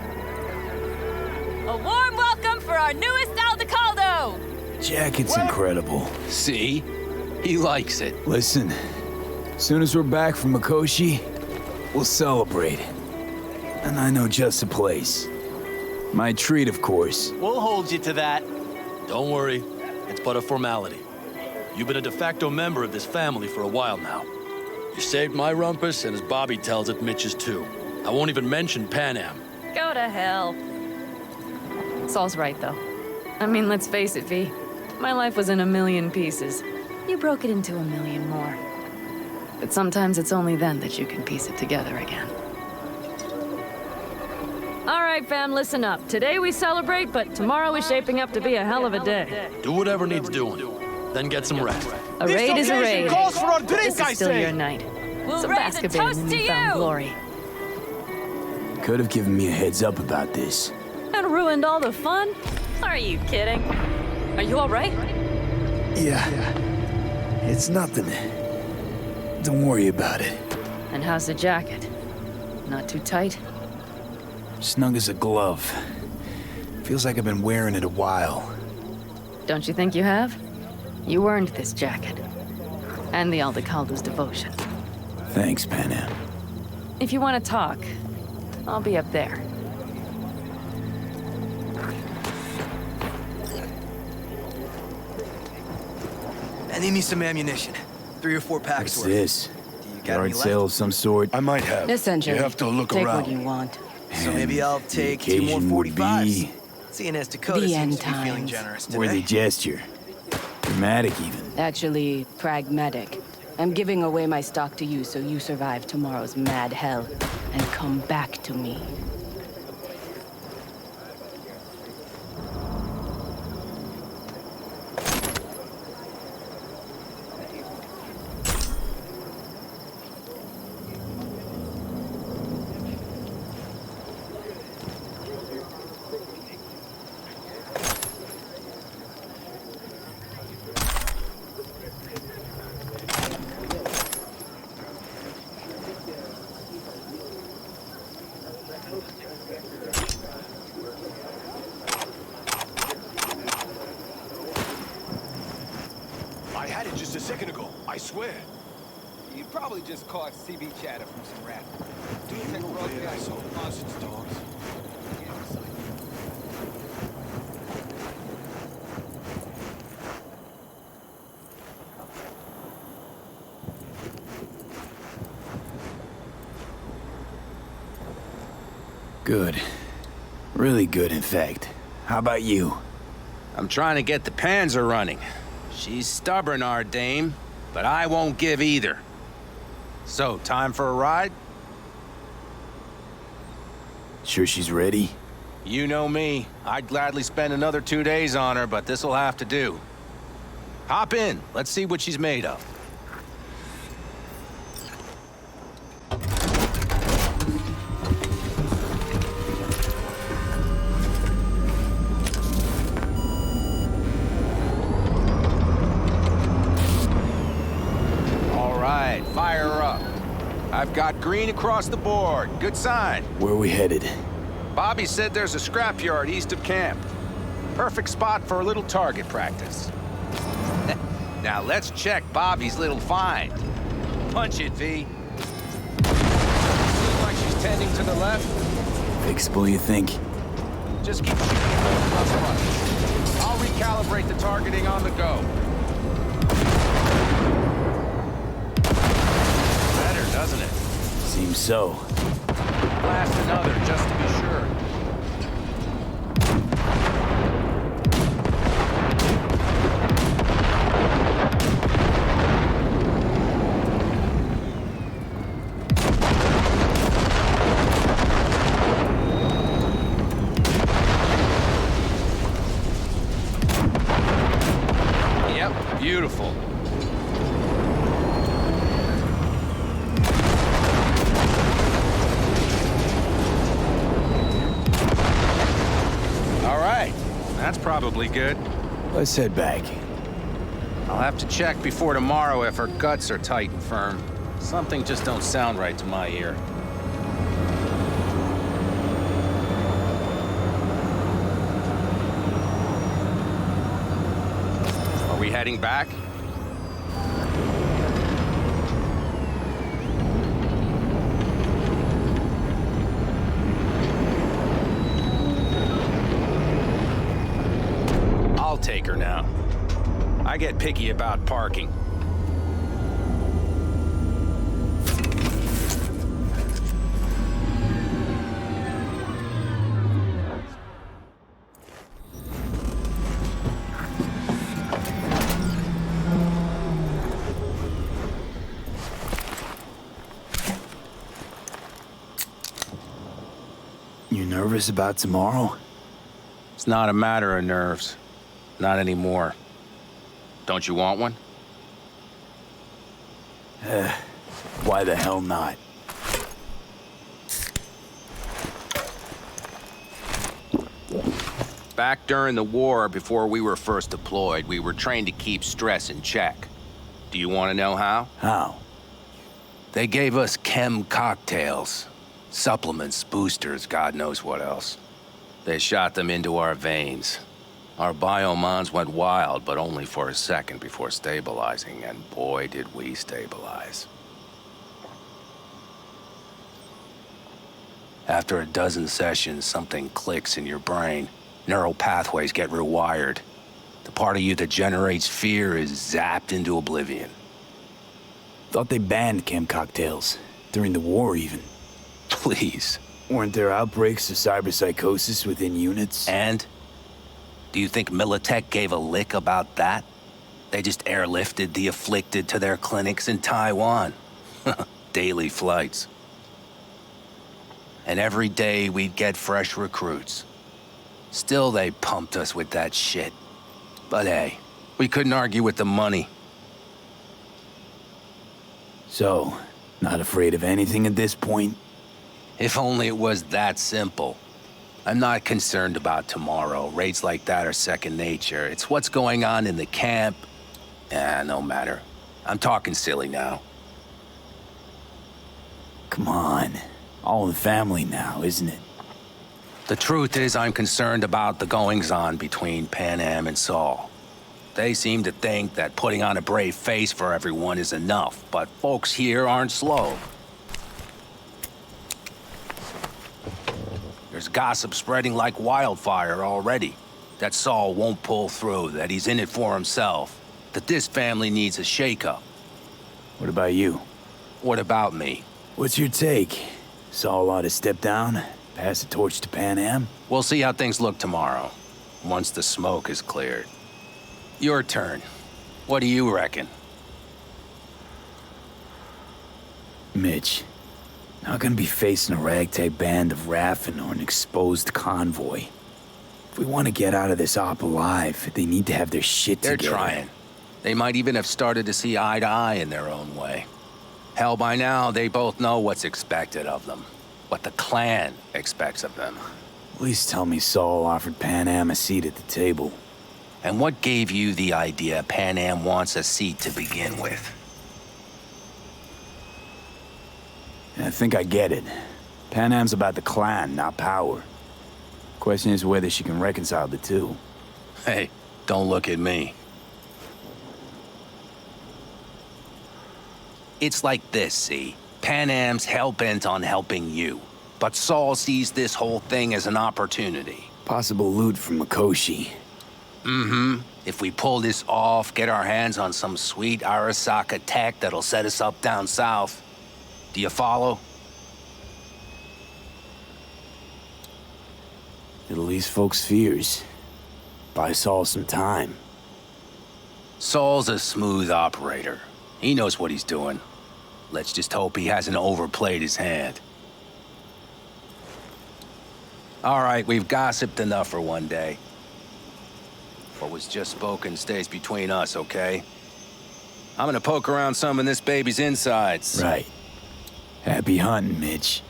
Speaker 7: A warm welcome for our newest Aldecaldo!
Speaker 5: Jacket's incredible.
Speaker 11: See? He likes it.
Speaker 5: Listen, as soon as we're back from Mikoshi, we'll celebrate. And I know just the place. My treat, of course.
Speaker 16: We'll hold you to that.
Speaker 12: Don't worry. It's but a formality. You've been a de facto member of this family for a while now. You saved my rumpus, and as Bobby tells it, Mitch's too. I won't even mention Panam.
Speaker 17: Go to hell. Saul's right, though. I mean, let's face it, V. My life was in a million pieces. You broke it into a million more. But sometimes it's only then that you can piece it together again. All right, fam, listen up. Today we celebrate, but tomorrow is shaping up to be a hell of a day.
Speaker 12: Do whatever needs doing. Then get some rest.
Speaker 17: A raid is a raid.
Speaker 16: Calls for a drink,
Speaker 17: This is still your night.
Speaker 7: We'll
Speaker 17: So
Speaker 7: raise
Speaker 17: bask
Speaker 7: a
Speaker 17: a bit in
Speaker 7: toast
Speaker 17: the
Speaker 7: to
Speaker 17: newfound
Speaker 7: you!
Speaker 17: glory.
Speaker 5: Could have given me a heads up about this.
Speaker 17: And ruined all the fun? Are you kidding? Are you all right?
Speaker 5: Yeah. It's nothing. Don't worry about it.
Speaker 17: And how's the jacket? Not too tight?
Speaker 5: Snug as a glove. Feels like I've been wearing it a while.
Speaker 17: Don't you think you have? You earned this jacket. And the Aldecaldo's devotion.
Speaker 5: Thanks, Panam.
Speaker 17: If you want to talk, I'll be up there.
Speaker 18: I need me some ammunition. 3 or 4 packs
Speaker 5: What's
Speaker 18: worth.
Speaker 5: this?
Speaker 18: got
Speaker 5: Yard
Speaker 18: any left?
Speaker 5: sale of some sort?
Speaker 8: I might have.
Speaker 14: Essentially.
Speaker 8: You have to look
Speaker 14: Take
Speaker 8: around.
Speaker 14: what you want.
Speaker 18: So maybe I'll take
Speaker 5: the
Speaker 18: 2 more
Speaker 5: occasion would
Speaker 18: 45s.
Speaker 5: be
Speaker 18: Seeing as Dakota
Speaker 14: The
Speaker 18: seems
Speaker 14: end
Speaker 18: to be feeling
Speaker 14: times.
Speaker 18: generous today.
Speaker 5: worthy gesture. Dramatic, even.
Speaker 14: Actually, pragmatic. I'm giving away my stock to you so you survive tomorrow's mad hell and come back to me.
Speaker 1: I had it just a second ago, I swear.
Speaker 19: You probably just caught CB chatter from some rat. Do you take a road guy so nonsense dogs?
Speaker 5: Good. Really good, in fact. How about you?
Speaker 11: I'm trying to get the Panzer running. She's stubborn, our dame, but I won't give either. So, time for a ride?
Speaker 5: Sure she's ready?
Speaker 11: You know me. I'd gladly spend another 2 days on her, but this'll have to do. Hop in. Let's see what she's made of. I've got green across the board. Good sign.
Speaker 5: Where are we headed?
Speaker 11: Bobby said there's a scrapyard east of camp. Perfect spot for a little target practice. Now let's check Bobby's little find. Punch it, V.
Speaker 19: Seems like she's tending to the left.
Speaker 5: Fixable, you think?
Speaker 11: Just keep shooting across the front. I'll recalibrate the targeting on the go. Better, doesn't it?
Speaker 5: Seems so.
Speaker 11: Blast another, just to be sure. Yep, beautiful. That's probably good.
Speaker 5: Let's head back.
Speaker 11: I'll have to check before tomorrow if her guts are tight and firm. Something just don't sound right to my ear. Are we heading back? Take her now. I get picky about parking.
Speaker 5: You nervous about tomorrow?
Speaker 11: It's not a matter of nerves. Not anymore. Don't you want one?
Speaker 5: Why the hell not?
Speaker 11: Back during the war, before we were first deployed, we were trained to keep stress in check. Do you want to know how?
Speaker 5: How?
Speaker 11: They gave us chem cocktails. Supplements, boosters, God knows what else. They shot them into our veins. Our biomons went wild, but only for a second before stabilizing, and boy, did we stabilize. After a dozen sessions, something clicks in your brain. Neural pathways get rewired. The part of you that generates fear is zapped into oblivion.
Speaker 5: Thought they banned chem cocktails. During the war, even.
Speaker 11: Please.
Speaker 5: Weren't there outbreaks of cyberpsychosis within units?
Speaker 11: And? Do you think Militech gave a lick about that? They just airlifted the afflicted to their clinics in Taiwan. Daily flights. And every day we'd get fresh recruits. Still they pumped us with that shit. But hey, we couldn't argue with the money.
Speaker 5: So, not afraid of anything at this point?
Speaker 11: If only it was that simple. I'm not concerned about tomorrow. Raids like that are second nature. It's what's going on in the camp. No matter. I'm talking silly now.
Speaker 5: Come on. All in the family now, isn't it?
Speaker 11: The truth is, I'm concerned about the goings-on between Panam and Saul. They seem to think that putting on a brave face for everyone is enough, but folks here aren't slow. There's gossip spreading like wildfire already. That Saul won't pull through, that he's in it for himself, that this family needs a shake-up.
Speaker 5: What about you?
Speaker 11: What about me?
Speaker 5: What's your take? Saul ought to step down, pass the torch to Panam?
Speaker 11: We'll see how things look tomorrow, once the smoke is cleared. Your turn. What do you reckon?
Speaker 5: Mitch. Not gonna be facing a ragtag band of Raffen or an exposed convoy. If we want to get out of this op alive, they need to have their shit together.
Speaker 11: They're trying. They might even have started to see eye to eye in their own way. Hell, by now, they both know what's expected of them. What the clan expects of them.
Speaker 5: Please tell me Saul offered Panam a seat at the table.
Speaker 11: And what gave you the idea Panam wants a seat to begin with?
Speaker 5: I think I get it. Panam's about the clan, not power. Question is whether she can reconcile the two.
Speaker 11: Hey, don't look at me. It's like this, see? Panam's hell-bent on helping you. But Saul sees this whole thing as an opportunity.
Speaker 5: Possible loot from Mikoshi.
Speaker 11: Mm-hmm. If we pull this off, get our hands on some sweet Arasaka tech that'll set us up down south. Do you follow?
Speaker 5: It'll ease folks' fears. Buy Saul some time.
Speaker 11: Saul's a smooth operator. He knows what he's doing. Let's just hope he hasn't overplayed his hand. All right, we've gossiped enough for one day. What was just spoken stays between us, okay? I'm gonna poke around some of this baby's insides.
Speaker 5: Right. Happy hunting, Mitch.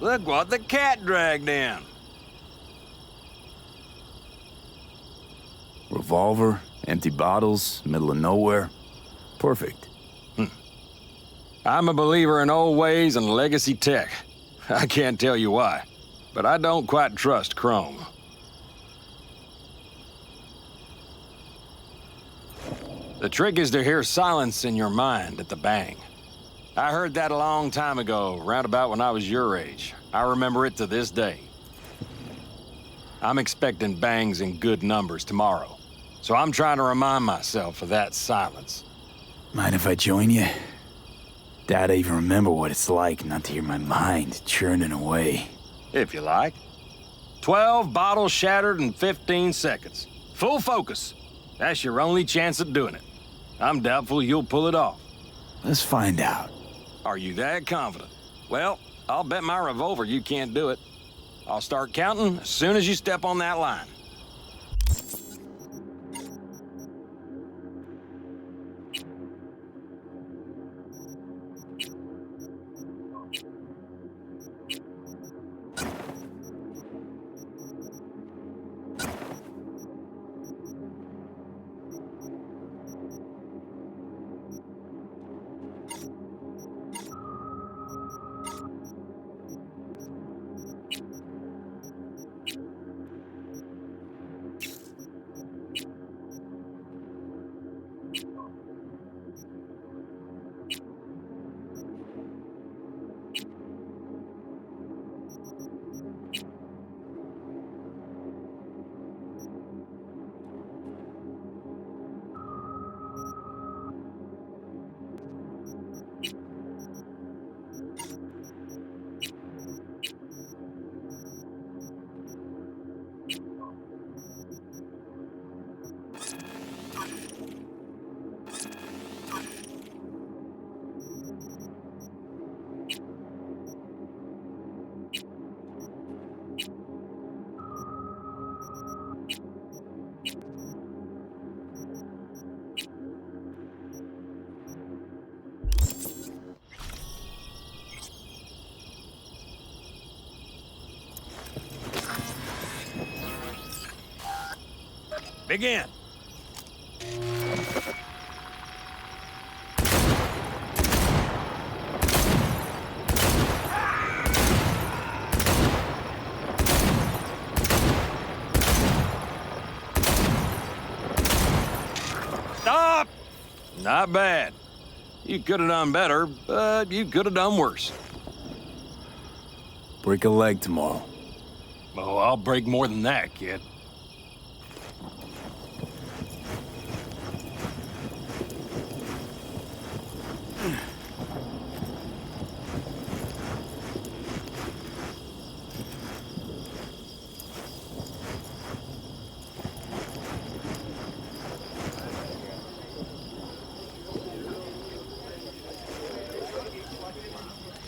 Speaker 13: Look what the cat dragged in.
Speaker 5: Revolver, empty bottles, middle of nowhere. Perfect.
Speaker 20: I'm a believer in old ways and legacy tech. I can't tell you why, but I don't quite trust Chrome. The trick is to hear silence in your mind at the bang. I heard that a long time ago, round about when I was your age. I remember it to this day. I'm expecting bangs in good numbers tomorrow, so I'm trying to remind myself of that silence.
Speaker 5: Mind if I join you? Doubt I even remember what it's like not to hear my mind churning away.
Speaker 20: If you like. 12 bottles shattered in 15 seconds. Full focus. That's your only chance at doing it. I'm doubtful you'll pull it off.
Speaker 5: Let's find out.
Speaker 20: Are you that confident? Well, I'll bet my revolver you can't do it. I'll start counting as soon as you step on that line. Begin. Stop! Not bad. You could have done better, but you could have done worse.
Speaker 5: Break a leg tomorrow.
Speaker 20: Oh, I'll break more than that, kid.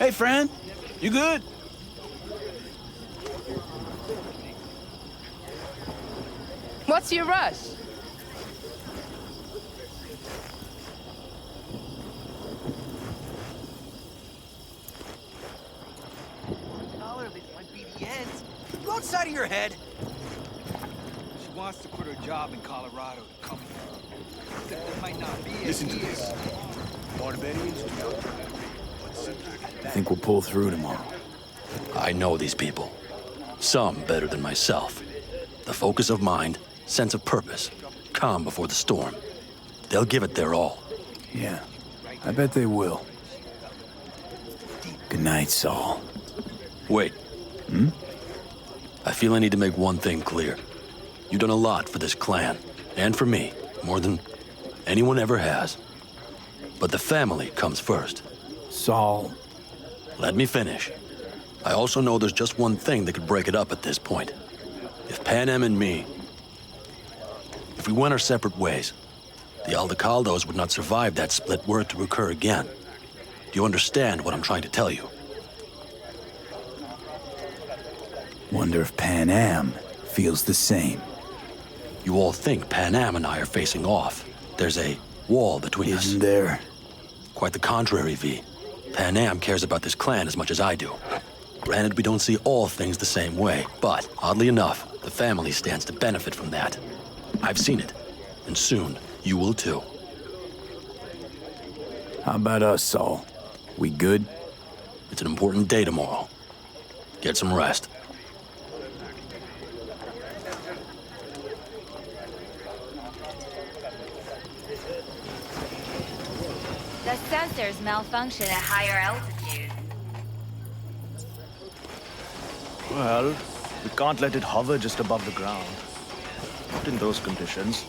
Speaker 13: Hey, friend. You good?
Speaker 21: What's your rush?
Speaker 18: Dollar of it might be the end. Go outside of your head. She wants to quit her job in Colorado to come here. Except it might not be
Speaker 1: Listen to this. Barbarians do not
Speaker 5: I think we'll pull through tomorrow.
Speaker 12: I know these people. Some better than myself. The focus of mind, sense of purpose, calm before the storm. They'll give it their all.
Speaker 5: Yeah, I bet they will. Good night, Saul.
Speaker 12: Wait. I feel I need to make one thing clear. You've done a lot for this clan, and for me, more than anyone ever has. But the family comes first.
Speaker 5: Saul.
Speaker 12: Let me finish. I also know there's just one thing that could break it up at this point. If Panem and me... If we went our separate ways, the Aldecaldos would not survive that split were it to occur again. Do you understand what I'm trying to tell you?
Speaker 5: Wonder if Panem feels the same.
Speaker 12: You all think Panem and I are facing off. There's a wall between us.
Speaker 5: Isn't there?
Speaker 12: Quite the contrary, V. Panem cares about this clan as much as I do. Granted, we don't see all things the same way, but oddly enough, the family stands to benefit from that. I've seen it, and soon you will too.
Speaker 5: How about us, Saul? We good?
Speaker 12: It's an important day tomorrow. Get some rest.
Speaker 22: The sensors malfunction at higher altitude.
Speaker 23: Well, we can't let it hover just above the ground. Not in those conditions.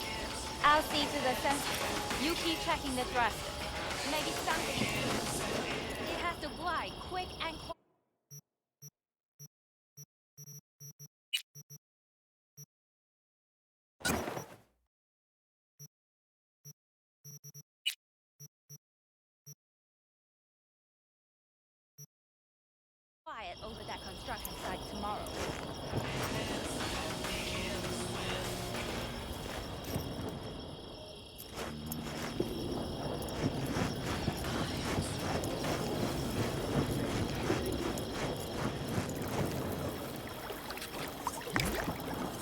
Speaker 22: I'll see to the sensor. You keep checking the thrust. Maybe something. It has to glide quick and quiet over that construction site tomorrow.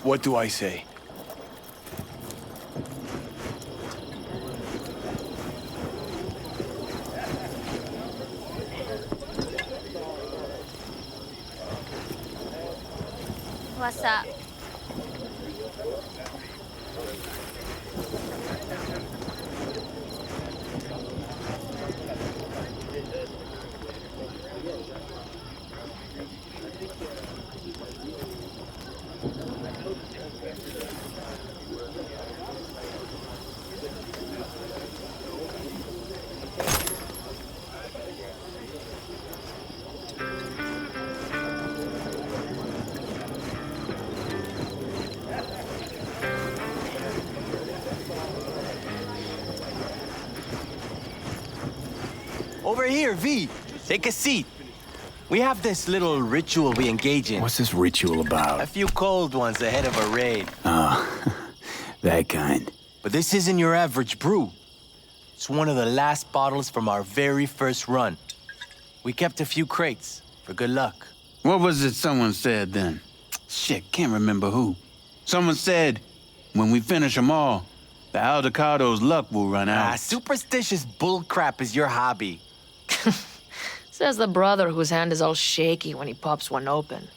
Speaker 1: What do I say?
Speaker 22: What's up?
Speaker 16: Over here, V. Take a seat. We have this little ritual we engage in.
Speaker 5: What's this ritual about?
Speaker 16: A few cold ones ahead of a raid.
Speaker 5: Ah, that kind.
Speaker 16: But this isn't your average brew. It's one of the last bottles from our very first run. We kept a few crates for good luck.
Speaker 13: What was it someone said then? Shit, can't remember who. Someone said, when we finish them all, the Aldecaldo's luck will run out.
Speaker 16: Superstitious bullcrap is your hobby.
Speaker 21: Says the brother whose hand is all shaky when he pops one open.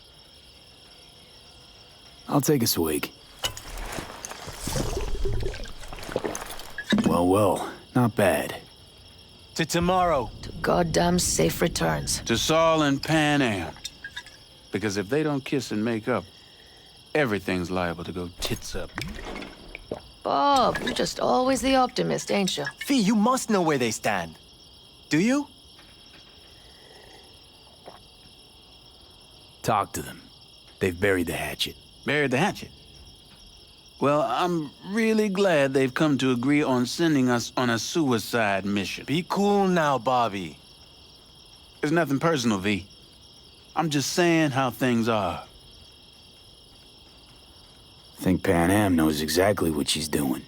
Speaker 5: I'll take a swig. Well, not bad.
Speaker 16: To tomorrow.
Speaker 21: To goddamn safe returns.
Speaker 13: To Saul and Panem. Because if they don't kiss and make up, everything's liable to go tits up.
Speaker 21: Bob, you're just always the optimist, ain't you?
Speaker 16: Fee, you must know where they stand. Do you?
Speaker 5: Talk to them. They've buried the hatchet.
Speaker 13: Buried the hatchet? Well, I'm really glad they've come to agree on sending us on a suicide mission.
Speaker 16: Be cool now, Bobby.
Speaker 13: It's nothing personal, V. I'm just saying how things are.
Speaker 5: I think Pan Am knows exactly what she's doing.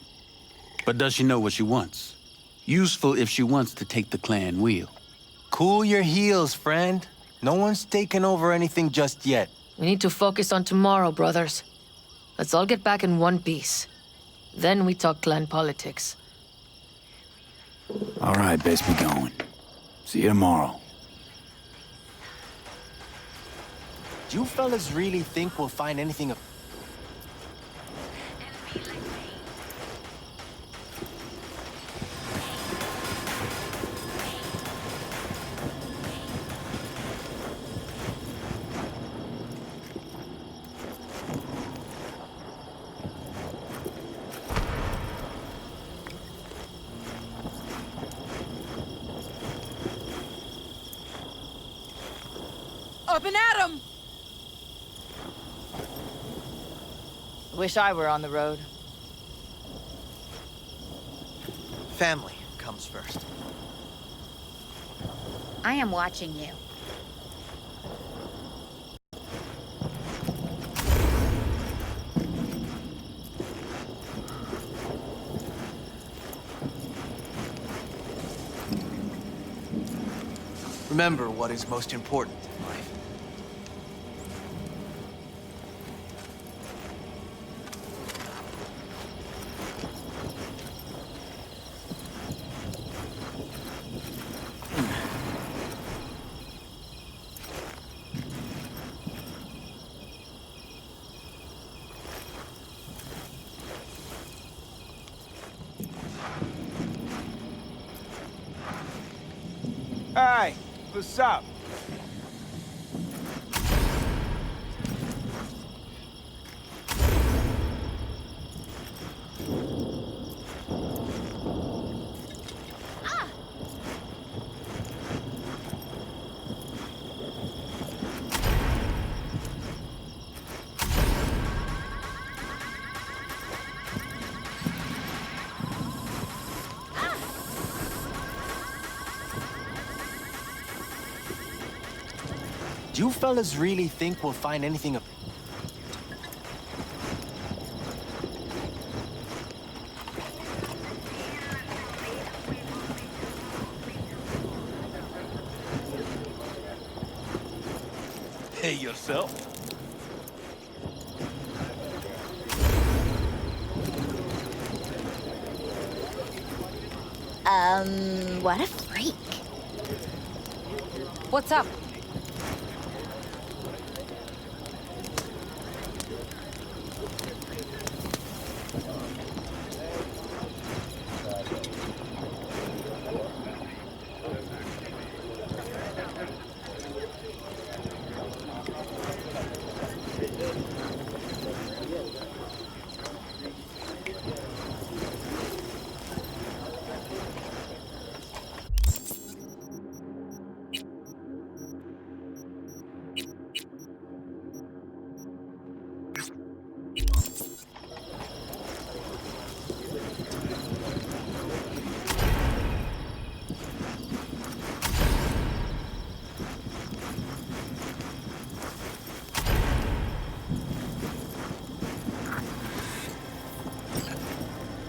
Speaker 13: But does she know what she wants? Useful if she wants to take the clan wheel.
Speaker 16: Cool your heels, friend. No one's taken over anything just yet.
Speaker 21: We need to focus on tomorrow, brothers. Let's all get back in one piece. Then we talk clan politics.
Speaker 5: All right, best be going. See you tomorrow.
Speaker 16: Do you fellas really think we'll find anything of...
Speaker 22: Up and at 'em!
Speaker 21: Wish I were on the road.
Speaker 16: Family comes first.
Speaker 22: I am watching you.
Speaker 16: Remember what is most important in life.
Speaker 19: Hey, what's up?
Speaker 16: Do you fellas really think we'll find anything of...
Speaker 19: Hey, yourself?
Speaker 22: What a freak. What's up?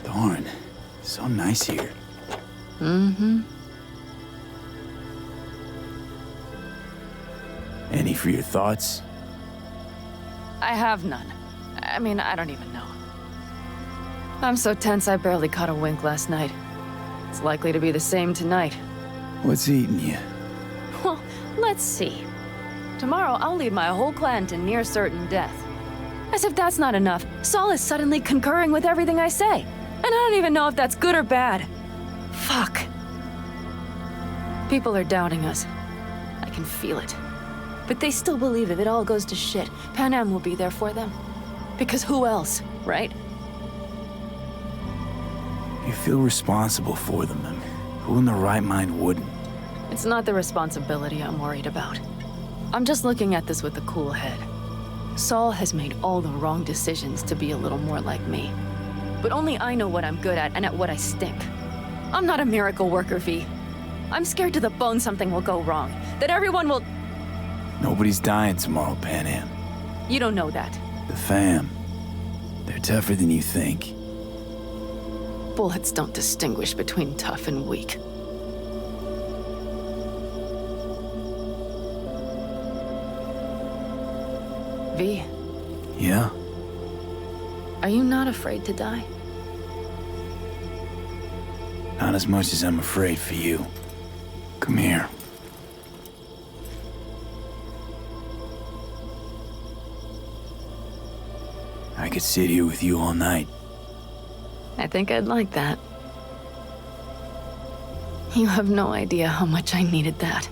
Speaker 5: Darn, so nice here.
Speaker 17: Mm-hmm.
Speaker 5: Any for your thoughts?
Speaker 17: I have none. I mean, I don't even know. I'm so tense I barely caught a wink last night. It's likely to be the same tonight.
Speaker 5: What's eating you?
Speaker 17: Well, let's see. Tomorrow I'll lead my whole clan to near certain death. As if that's not enough, Saul is suddenly concurring with everything I say. And I don't even know if that's good or bad. Fuck. People are doubting us. I can feel it. But they still believe if it all goes to shit, Pan Am will be there for them. Because who else, right?
Speaker 5: You feel responsible for them, and who in their right mind wouldn't?
Speaker 17: It's not the responsibility I'm worried about. I'm just looking at this with a cool head. Saul has made all the wrong decisions to be a little more like me. But only I know what I'm good at and at what I stink. I'm not a miracle worker, V. I'm scared to the bone something will go wrong. That everyone will...
Speaker 5: Nobody's dying tomorrow, Panam.
Speaker 17: You don't know that.
Speaker 5: The fam. They're tougher than you think.
Speaker 17: Bullets don't distinguish between tough and weak. V,
Speaker 5: Yeah?
Speaker 17: are you not afraid to die?
Speaker 5: Not as much as I'm afraid for you. Come here. I could sit here with you all night.
Speaker 17: I think I'd like that. You have no idea how much I needed that.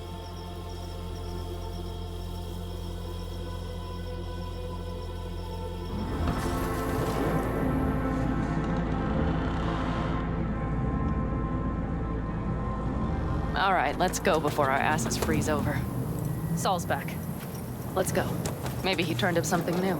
Speaker 17: All right, let's go before our asses freeze over. Saul's back. Let's go. Maybe he turned up something new.